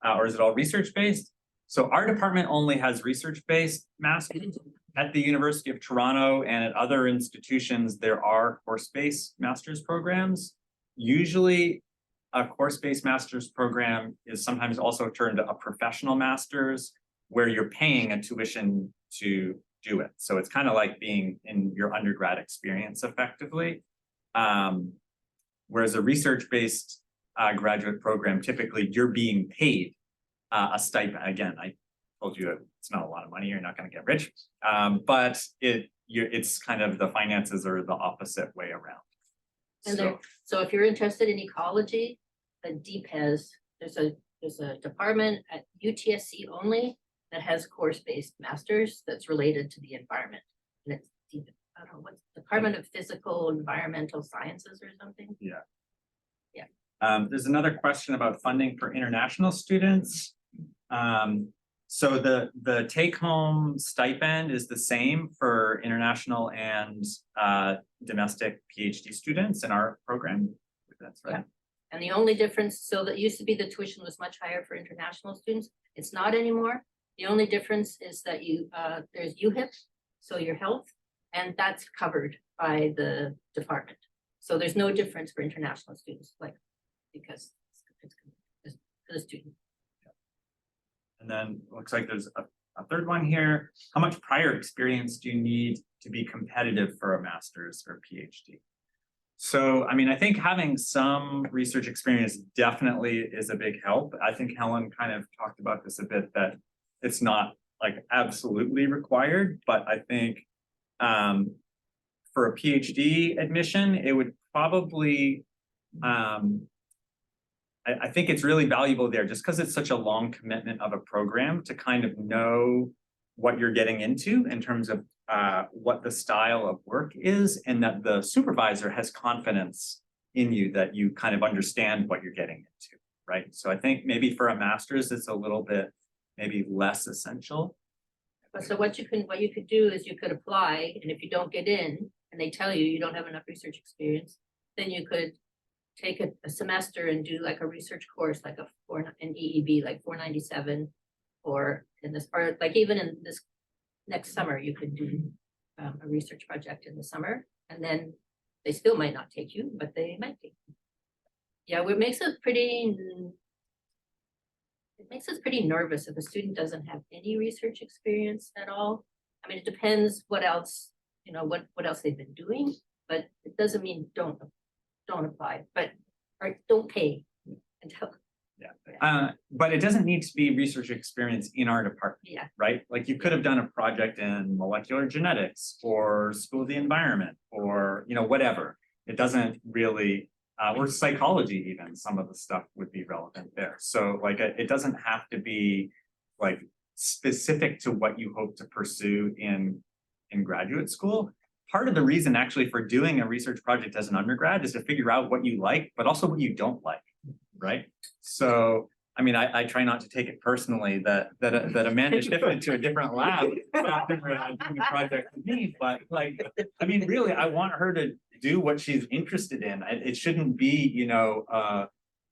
or is it all research-based? So our department only has research-based masters. At the University of Toronto and at other institutions, there are course-based master's programs. Usually a course-based master's program is sometimes also turned a professional master's where you're paying a tuition to do it. So it's kind of like being in your undergrad experience effectively. Whereas a research-based graduate program, typically you're being paid a stipend. Again, I told you it's not a lot of money, you're not going to get rich, but it's kind of the finances are the opposite way around. And so if you're interested in ecology, the DPES, there's a department at UTSC only that has course-based masters that's related to the environment. And it's I don't know what Department of Physical Environmental Sciences or something. Yeah. Yeah. There's another question about funding for international students. So the take-home stipend is the same for international and domestic PhD students in our program. That's right. Yeah. And the only difference, so that used to be the tuition was much higher for international students. It's not anymore. The only difference is that there's UHIP, so your health, and that's covered by the department. So there's no difference for international students, like because it's for the student. And then looks like there's a third one here. How much prior experience do you need to be competitive for a master's or PhD? So, I mean, I think having some research experience definitely is a big help. I think Helen kind of talked about this a bit, that it's not like absolutely required, but I think for a PhD admission, it would probably, I think it's really valuable there just because it's such a long commitment of a program to kind of know what you're getting into in terms of what the style of work is, and that the supervisor has confidence in you that you kind of understand what you're getting into, right? So I think maybe for a master's, it's a little bit maybe less essential. So what you could do is you could apply, and if you don't get in and they tell you don't have enough research experience, then you could take a semester and do like a research course, like an EEB, like 497, or in this part, like even in this next summer, you could do a research project in the summer, and then they still might not take you, but they might take you. Yeah, it makes us pretty nervous if a student doesn't have any research experience at all. I mean, it depends what else, what else they've been doing, but it doesn't mean don't apply, or don't pay until. Yeah. But it doesn't need to be research experience in our department. Yeah. Right? Like you could have done a project in molecular genetics or school of the environment or, whatever. It doesn't really, or psychology even, some of the stuff would be relevant there. So like it doesn't have to be like specific to what you hope to pursue in graduate school. Part of the reason actually for doing a research project as an undergrad is to figure out what you like, but also what you don't like, right? So, I mean, I try not to take it personally that Amanda shifted to a different lab after doing a project with me, but like, I mean, really, I want her to do what she's interested in. It shouldn't be,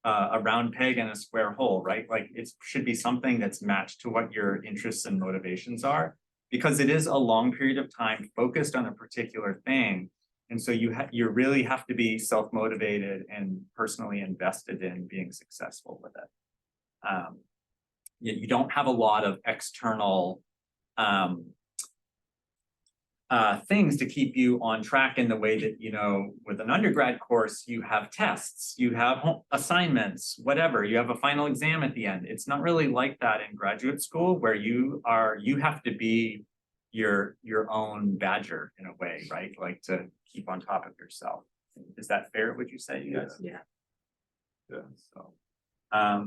a round peg and a square hole, right? Like it should be something that's matched to what your interests and motivations are, because it is a long period of time focused on a particular thing. And so you really have to be self-motivated and personally invested in being successful with it. You don't have a lot of external things to keep you on track in the way that, you know, with an undergrad course, you have tests, you have assignments, whatever, you have a final exam at the end. It's not really like that in graduate school where you have to be your own badger in a way, right? Like to keep on top of yourself. Is that fair, would you say, you guys? Yeah. Yeah. So, yeah,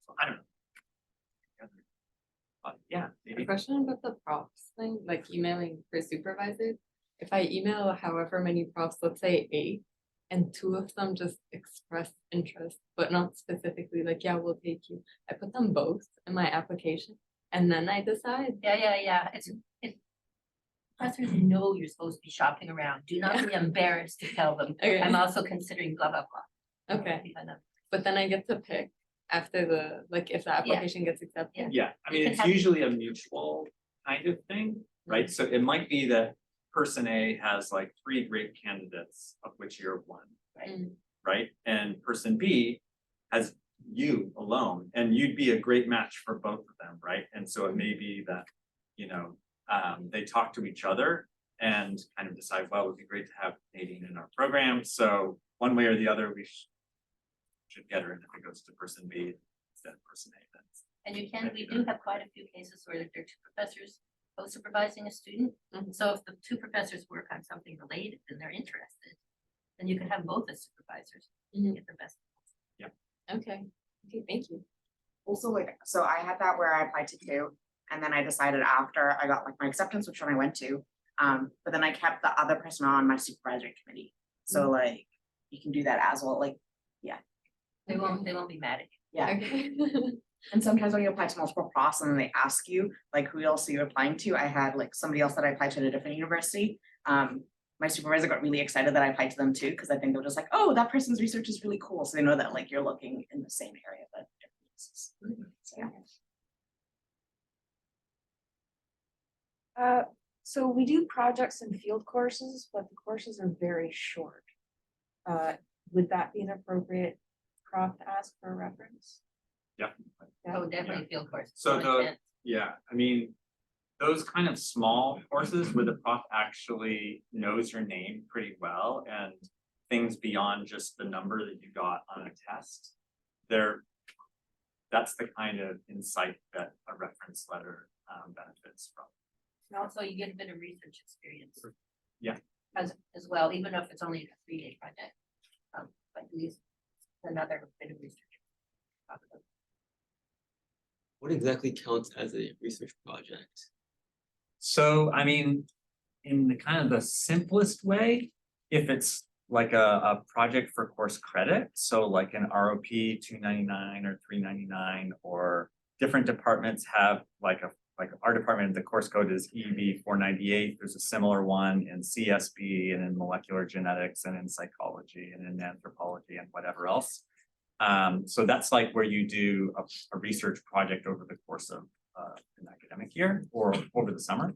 so I don't know. Yeah, A maybe. question about the props thing, like emailing for supervisors. If I email however many props, let's say 8, and 2 of them just express interest, but not specifically like, yeah, we'll take you. I put them both in my application and then I decide. Yeah. It's professors know you're supposed to be shopping around. Do not be embarrassed to tell them. Okay. I'm also considering blah, blah, blah. Okay, but then I get to pick after the, like, if the application gets accepted. Yeah, I mean, You can it's have- usually a mutual kind of thing, right? So it might be that person A has like 3 great candidates, of which you're one, Mm. right? And person B has you alone, and you'd be a great match for both of them, right? And so it may be that, you know, they talk to each other and kind of decide, well, it would be great to have Nadine in our program. So one way or the other, we should get her, and if it goes to person B instead of person A, then. And we do have quite a few cases where there are 2 professors co-supervising a student. Mhm. So if the 2 professors work on something related and they're interested, then you can have both as supervisors. Mhm. Get the best. Okay, thank you. Also, like, so I had that where I applied to 2, and then I decided after I got like my acceptance, which one I went to, but then I kept the other person on my supervisory committee. So like, you can do that as well, like, They won't be mad at you. yeah. Okay. And sometimes when you apply to multiple profs and then they ask you, like, who else are you applying to? I had like somebody else that I applied to at a different university. My supervisor got really excited that I applied to them too, because I think they were just like, oh, that person's research is really cool. So they know that like you're looking in the same area, but different places. So yeah. So we do projects and field courses, but the courses are very short. Would that be an appropriate prof to ask for a reference? Yeah. Oh, definitely field course. So yeah, I mean, those kind of small courses where the prof actually knows your name pretty well and things beyond just the number that you got on a test, that's the kind of insight that a reference letter benefits from. And also you get a bit of research experience. Yeah. As well, even if it's only a 3-day project. But at least another bit of research. What exactly counts as a research project? So, I mean, in the kind of the simplest way, if it's like a project for course credit, so like an ROP 299 or 399, or different departments have like our department, the course code is EEB 498. There's a similar one in CSB and in molecular genetics and in psychology and in anthropology and whatever else. So that's like where you do a research project over the course of an academic year or over the summer.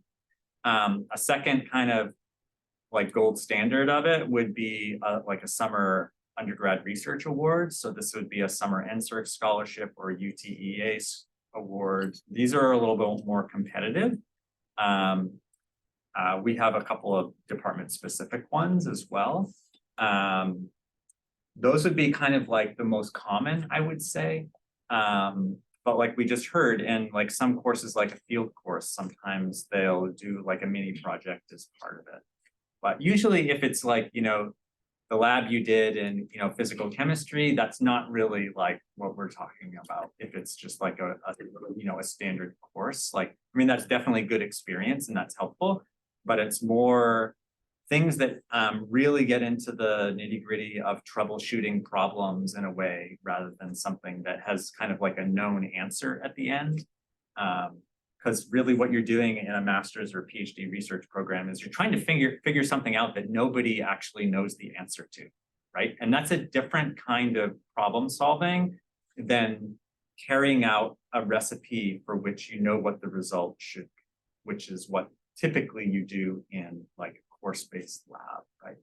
A second kind of like gold standard of it would be like a summer undergrad research award. So this would be a summer NSERC scholarship or UTEA award. These are a little bit more competitive. We have a couple of department specific ones as well. Those would be kind of like the most common, I would say. But like we just heard, in like some courses, like a field course, sometimes they'll do like a mini project as part of it. But usually if it's like, you know, the lab you did in, you know, physical chemistry, that's not really like what we're talking about. If it's just like a you know, a standard course, like, I mean, that's definitely good experience and that's helpful, but it's more things that really get into the nitty-gritty of troubleshooting problems in a way, rather than something that has kind of like a known answer at the end. Because really what you're doing in a master's or PhD research program is you're trying to figure something out that nobody actually knows the answer to, right? And that's a different kind of problem solving than carrying out a recipe for which you know what the result should be, which is what typically you do in like a course-based lab, right?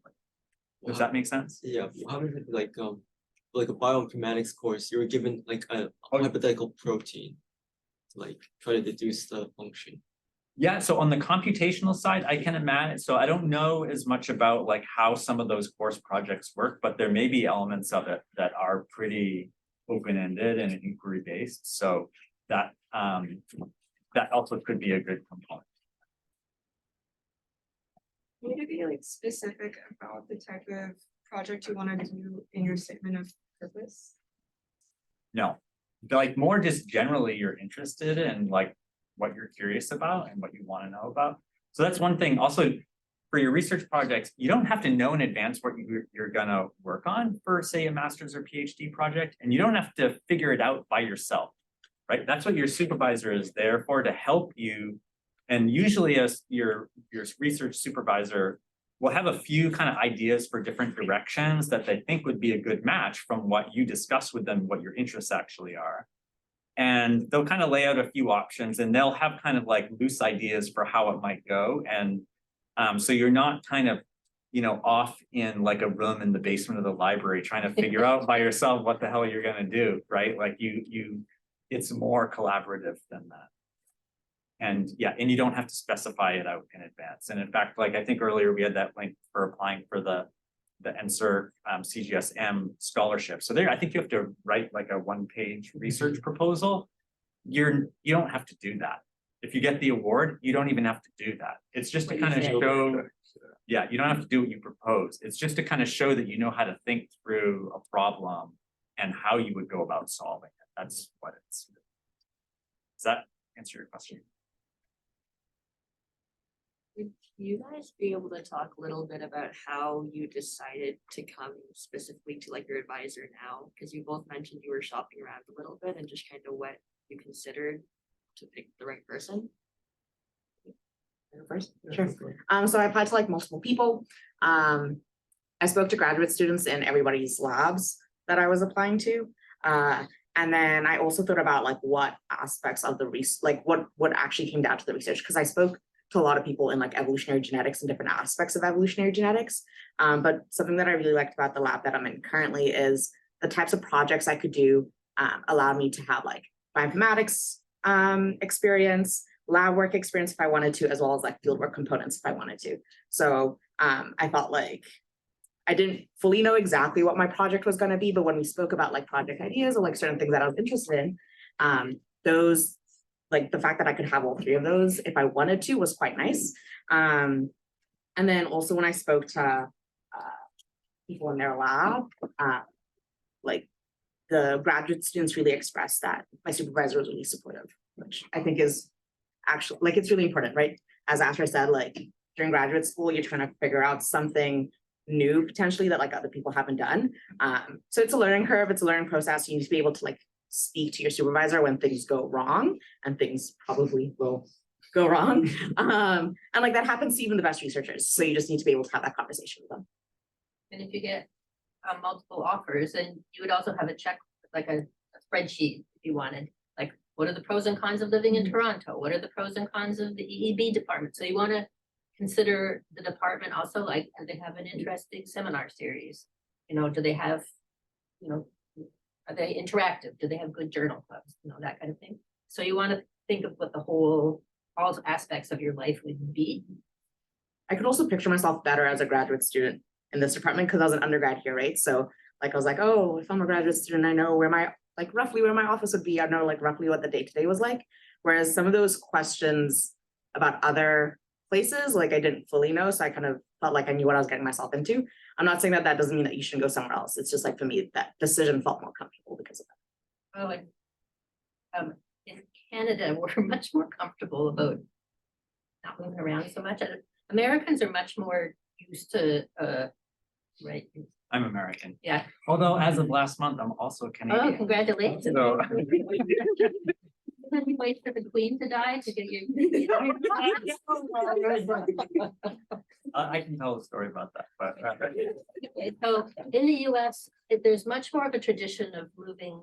Does that make sense? Yeah, how does it like a bioinformatics course, you're given like a hypothetical protein to like try to deduce the function. Yeah, so on the computational side, I can imagine, so I don't know as much about like how some of those course projects work, but there may be elements of it that are pretty open-ended and inquiry-based, so that that also could be a good component. Can you be like specific about the type of project you want to do in your statement of purpose? No, like more just generally you're interested in like what you're curious about and what you want to know about. So that's one thing. Also, for your research projects, you don't have to know in advance what you're gonna work on for, say, a master's or PhD project, and you don't have to figure it out by yourself, right? That's what your supervisor is there for, to help you. And usually as your research supervisor will have a few kind of ideas for different directions that they think would be a good match from what you discuss with them, what your interests actually are. And they'll kind of lay out a few options, and they'll have kind of like loose ideas for how it might go. And so you're not kind of, you know, off in like a room in the basement of the library trying to figure out by yourself what the hell you're gonna do, right? Like it's more collaborative than that. And yeah, and you don't have to specify it out in advance. And in fact, like I think earlier we had that link for applying for the NSER CGSM scholarship. So there, I think you have to write like a one-page research proposal. You don't have to do that. If you get the award, you don't even have to do that. It's just to kind of show, yeah, you don't have to do what you propose. It's just to kind of show that you know how to think through a problem and how you would go about solving it. That's what it's. Does that answer your question? Would you guys be able to talk a little bit about how you decided to come specifically to like your advisor now? Because you both mentioned you were shopping around a little bit and just kind of what you considered to pick the right person. First, sure. So I applied to like multiple people. I spoke to graduate students in everybody's labs that I was applying to. And then I also thought about like what aspects of the research, like what actually came down to the research, because I spoke to a lot of people in like evolutionary genetics and different aspects of evolutionary genetics. But something that I really liked about the lab that I'm in currently is the types of projects I could do allowed me to have like bioinformatics experience, lab work experience if I wanted to, as well as like fieldwork components if I wanted to. So I felt like I didn't fully know exactly what my project was going to be, but when we spoke about like project ideas or like certain things that I was interested in, those, like the fact that I could have all three of those if I wanted to was quite nice. And then also when I spoke to people in their lab, like the graduate students really expressed that my supervisor was really supportive, which I think is actually, like, it's really important, right? As Asher said, like during graduate school, you're trying to figure out something new potentially that like other people haven't done. So it's a learning curve, it's a learning process. You need to be able to like speak to your supervisor when things go wrong, and things probably will go wrong. And like that happens to even the best researchers. So you just need to be able to have that conversation with them. And if you get multiple offers, then you would also have a check, like a spreadsheet if you wanted. Like, what are the pros and cons of living in Toronto? What are the pros and cons of the EEB department? So you want to consider the department also, like, do they have an interesting seminar series? You know, do they have, you know, are they interactive? Do they have good journal clubs? You know, that kind of thing. So you want to think of what the whole, all aspects of your life would be. I could also picture myself better as a graduate student in this department because I was an undergrad here, right? So like I was like, oh, if I'm a graduate student, I know where my, like roughly where my office would be. I know like roughly what the day-to-day was like. Whereas some of those questions about other places, like I didn't fully know. So I kind of felt like I knew what I was getting myself into. I'm not saying that that doesn't mean that you shouldn't go somewhere else. It's just like for me, that decision felt more comfortable because of that. Oh, and in Canada, we're much more comfortable about not moving around so much. Americans are much more used to, right? I'm American. Yeah. Although as of last month, I'm also Oh, Canadian. congratulations. So Then you wait for the queen to die to get your. I can tell a story about that, but Okay, so in the US, there's much more of a tradition of moving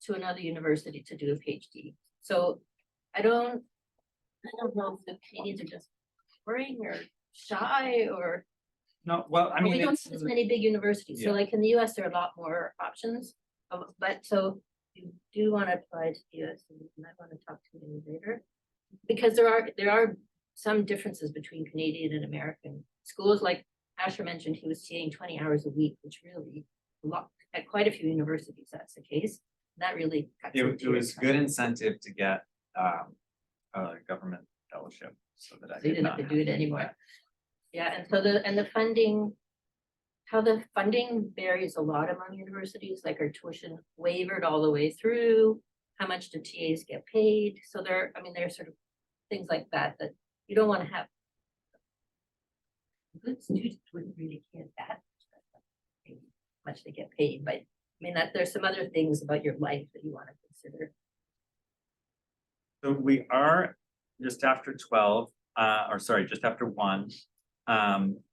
to another university to do a PhD. So I don't know if the Canadians are just boring or shy or. no, well, I mean, We don't it's, have as many big universities. So yeah. like in the US, there are a lot more options. But so you do want to apply to the US, and you might want to talk to me later. because there are some differences between Canadian and American schools, like Asher mentioned, he was seeing 20 hours a week, which really a lot, at quite a few universities, that's the case. That really cuts It into your was time. good incentive to get a government fellowship so that I So you did didn't have not to do it anymore. Yeah, and so the funding, how the funding varies a lot among universities, like our tuition wavered all the way through, how much do TAs get paid? So there, I mean, there's sort of things like that, that you don't want to have. Good students wouldn't really care that much they get paid, but I mean, that there's some other things about your life that you want to consider. So we are just after 12, or sorry, just after 1.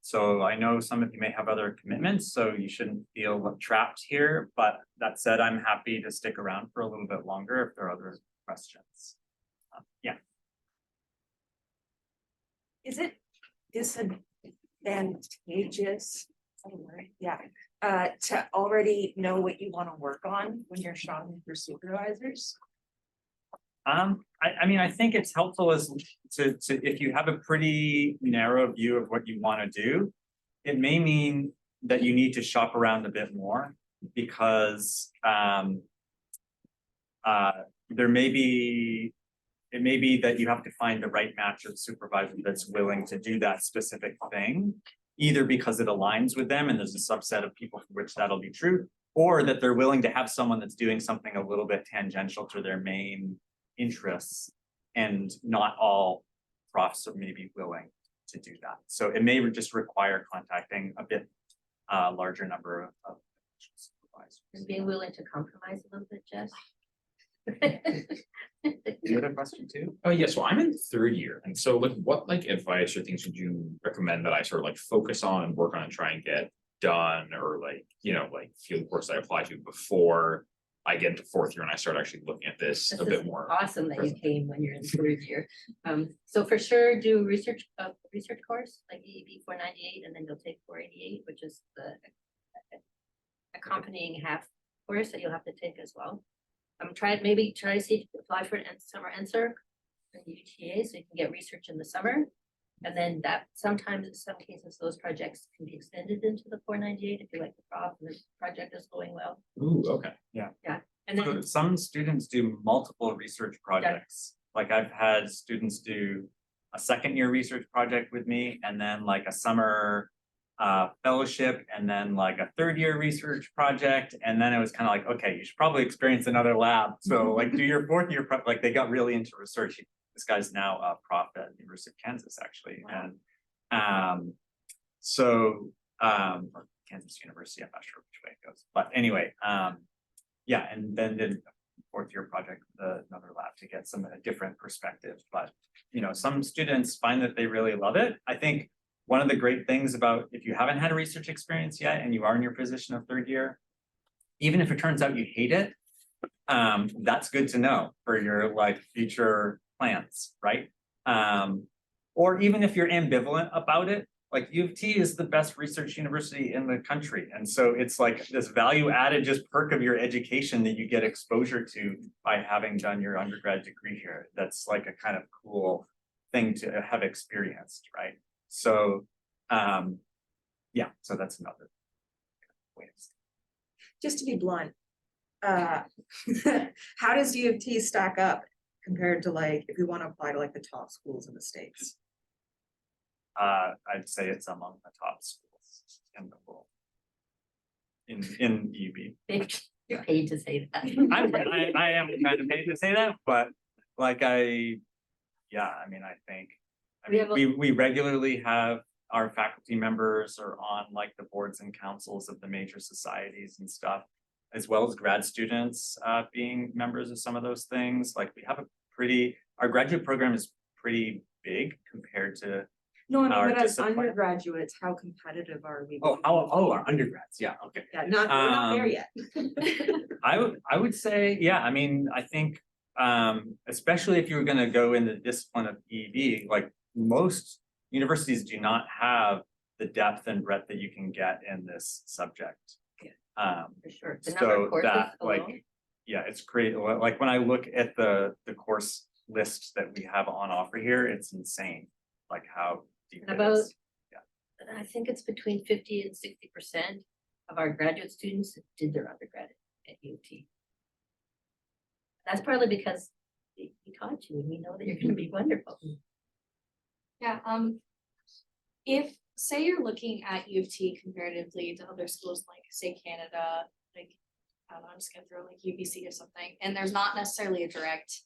So I know some of you may have other commitments, so you shouldn't feel trapped here, but that said, I'm happy to stick around for a little bit longer if there are other questions. Yeah. Is it disadvantageous? To already know what you want to work on when you're shopping for supervisors? I mean, I think it's helpful as to if you have a pretty narrow view of what you want to do, it may mean that you need to shop around a bit more because it may be that you have to find the right match of supervisor that's willing to do that specific thing, either because it aligns with them and there's a subset of people for which that'll be true, or that they're willing to have someone that's doing something a little bit tangential to their main interests, and not all profs are maybe willing to do that. So it may just require contacting a bit larger number of supervisors. And being willing to compromise a little bit, Jess. You had a question too? Oh, yeah, so I'm in 3rd year, and so like what like advice or things would you recommend that I sort of like focus on and work on and try and get done, or like, you know, like field course I apply to before I get into 4th year and I start actually looking at this a bit more? Awesome that you came when you're in 3rd year. So for sure, do research course like EEB 498, and then you'll take 488, which is the accompanying half course that you'll have to take as well. Try to see if you can apply for an summer NSERC at UTA, so you can get research in the summer. And then that sometimes in some cases, those projects can be extended into the 498 if you like the prof and the project is going well. Ooh, okay. And So then some students do multiple research projects. Like I've had students do a 2nd year research project with me, and then like a summer fellowship, and then like a 3rd year research project. And then it was kind of like, okay, you should probably experience another lab. So like do your 4th year, like they got really into research. This guy's now a prof at the University of Kansas, actually. Wow. And or Kansas University, I'm not sure which way it goes. But anyway, yeah, and then did a 4th year project with another lab to get some different perspectives. But you know, some students find that they really love it. I think one of the great things about if you haven't had a research experience yet and you are in your position of 3rd year, even if it turns out you hate it, that's good to know for your like future plans, right? Or even if you're ambivalent about it, like U of T is the best research university in the country. And so it's like this value added just perk of your education that you get exposure to by having done your undergrad degree here. That's like a kind of cool thing to have experienced, right? So, yeah, so that's another way of saying. Just to be blunt, how does U of T stack up compared to like, if we want to apply to like the top schools in the States? I'd say it's among the top schools in the world. In EEB. you're paid to say that. I am kind of paid to say that, but like I mean, I think, we regularly have our faculty members are on like the boards and councils of the major societies and stuff, as well as grad students being members of some of those things. Like we have our graduate program is pretty big compared to No, I mean, our but as discipline. undergraduates, how competitive are we? Our undergrads, yeah, okay. Yeah, we're not there yet. I would say, yeah, I mean, I think especially if you're gonna go in the discipline of EEB, like most universities do not have the depth and breadth that you can get in this subject. For sure. The number of So courses that alone. like, yeah, it's great. Like when I look at the course list that we have on offer here, it's insane, like how deep And it about, is. I think it's between 50 and 60% of our graduate students that did their undergrad at U of T. That's partly because we taught you and we know that you're gonna be wonderful. Yeah, if, say you're looking at U of T comparatively to other schools like, say, Canada, like, I don't know, I'm just gonna throw like UBC or something, and there's not necessarily a direct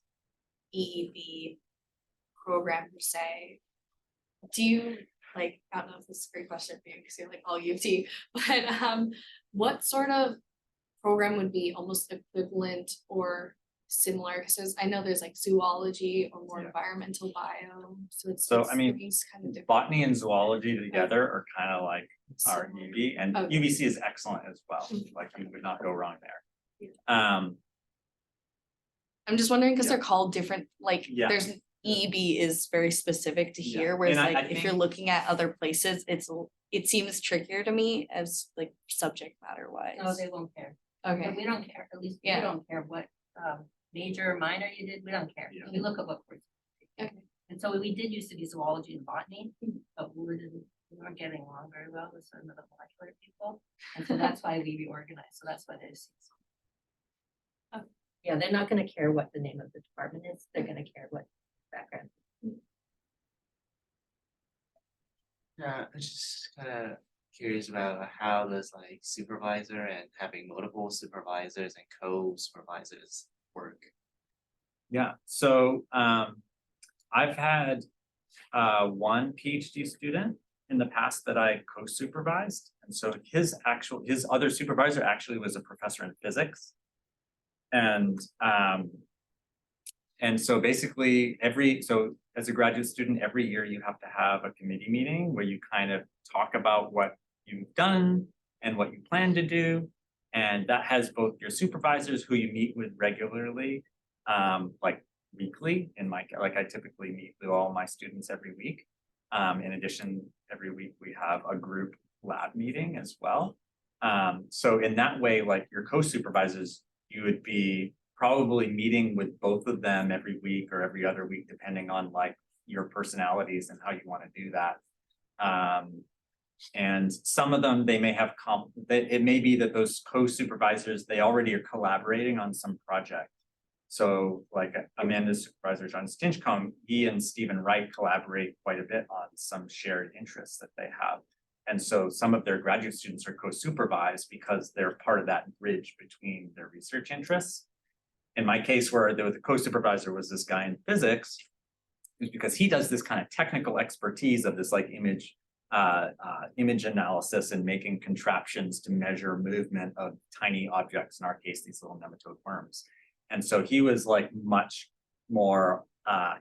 EEB program per se. Do you, like, I don't know if this is a great question for you, because you're like all U of T, but what sort of program would be almost equivalent or similar? Because I know there's like zoology or more Yeah. environmental bio, so it's So, I mean, kind of different. Botany and zoology together are kind of like our Similar. UB, and Okay. UBC is excellent as well, Mhm. like you would not go wrong there. I'm just wondering because Yeah. they're called different, like, Yeah. there's EEB is very specific to Yeah. here, whereas And I like if you're think- looking at other places, it seems trickier to me as like subject matter wise. No, they won't care. Okay, But we don't care, at least we Yeah. don't care what major or minor you did, we don't care. Yeah. We look at what course. Okay. And so we did used to be zoology and botany, but we weren't getting along very well with some of the molecular people. And so that's why we reorganized, so that's what it is. Yeah, they're not gonna care what the name of the department is, they're gonna care what background. Yeah, I'm just kind of curious about how does like supervisor and having multiple supervisors and co-supervisors work? Yeah, so I've had one PhD student in the past that I co-supervised. And so his other supervisor actually was a professor in physics. And so basically so as a graduate student, every year you have to have a committee meeting where you kind of talk about what you've done and what you plan to do. And that has both your supervisors who you meet with regularly, like weekly like I typically meet with all my students every week. In addition, every week we have a group lab meeting as well. So in that way, like your co-supervisors, you would be probably meeting with both of them every week or every other week, depending on like your personalities and how you want to do that. And some of them, they may have it may be that those co-supervisors, they already are collaborating on some project. So like Amanda's supervisor, John Stinchcombe, he and Stephen Wright collaborate quite a bit on some shared interests that they have. And so some of their graduate students are co-supervised because they're part of that bridge between their research interests. In my case, where the co-supervisor was this guy in physics, is because he does this kind of technical expertise of this like image analysis and making contraptions to measure movement of tiny objects, in our case, these little nematode worms. And so he was like much more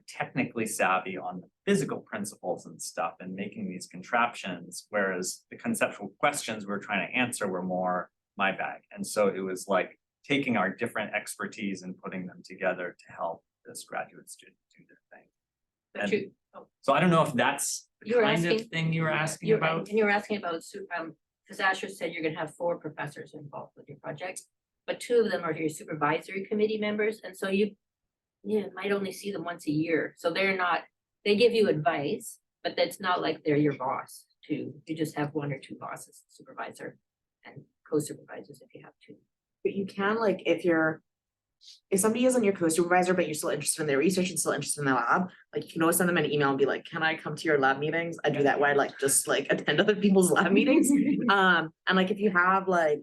technically savvy on the physical principles and stuff and making these contraptions, whereas the conceptual questions we're trying to answer were more my bag. And so it was like taking our different expertise and putting them together to help this graduate student do their thing. But So I don't know if that's the You were kind of asking- thing you were asking you about. and you were asking about, because Asher said you're gonna have 4 professors involved with your project, but 2 of them are your supervisory committee members, and so you might only see them once a year, so they give you advice, but that's not like they're your boss too. You just have 1 or 2 bosses, supervisor and co-supervisors if you have 2. But you can like, if somebody isn't your co-supervisor, but you're still interested in their research and still interested in their lab, like you can always send them an email and be like, can I come to your lab meetings? I do that where I like just like attend other people's lab meetings. And like if you have like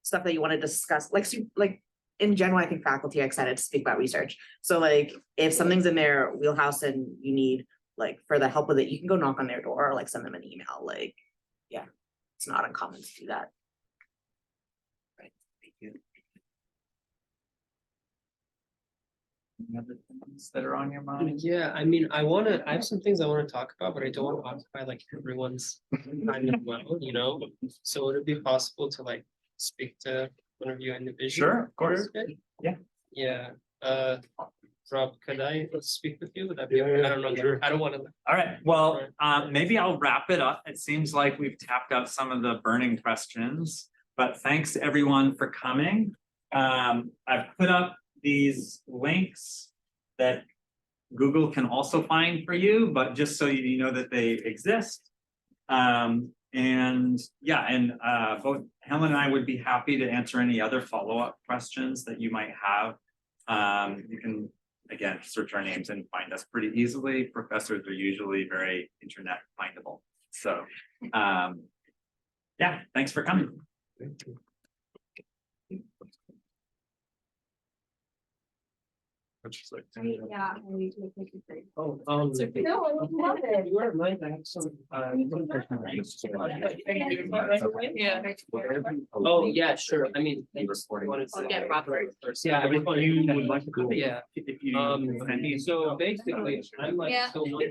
stuff that you want to discuss, like in general, I think faculty are excited to speak about research. So like if something's in their wheelhouse and you need like further help with it, you can go knock on their door or like send them an email. Like, yeah, it's not uncommon to do that. Right, thank you. Any other things that are on your mind? Yeah, I mean, I have some things I want to talk about, but I don't want to occupy like everyone's time as well, you know? So would it be possible to like speak to one of you individually? Sure, of course. for a bit? Yeah. Yeah, Rob, could I speak with you? Would that be, Yeah, okay? yeah, I don't know, sure. I don't want to. All right, well, maybe I'll wrap it up. It seems like we've tapped out some of the burning questions, but thanks to everyone for coming. I've put up these links that Google can also find for you, but just so you know that they exist. And yeah, and both Helen and I would be happy to answer any other follow-up questions that you might have. You can, again, search our names and find us pretty easily. Professors are usually very internet findable. So yeah, thanks for coming. Thank you. Just like. Yeah. Oh, No, I love it. You weren't mind, I have some, Yeah. Oh, yeah, sure, I mean, I just wanted to. Yeah, Robert. First, yeah, I just wanted You to. would like to go? Yeah, If you send me- so basically, I'm like Yeah. still one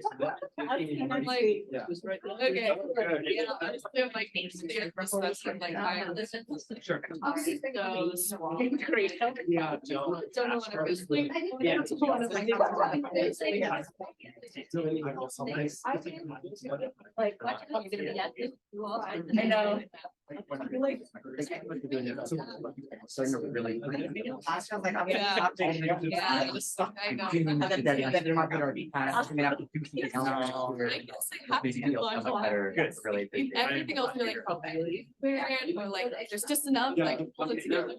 I'm like, Yeah. Just right now. okay, yeah, I just feel like needs to be a professor, like higher listen. Sure. So, great. Yeah. Don't know what I'm listening. Yeah. Don't know what I'm like. Like, what are you gonna be at this? I know. Yeah. Yeah, just- I know. I guess I have to launch one. If everything else really probably, or like, there's just enough, like, pull it together.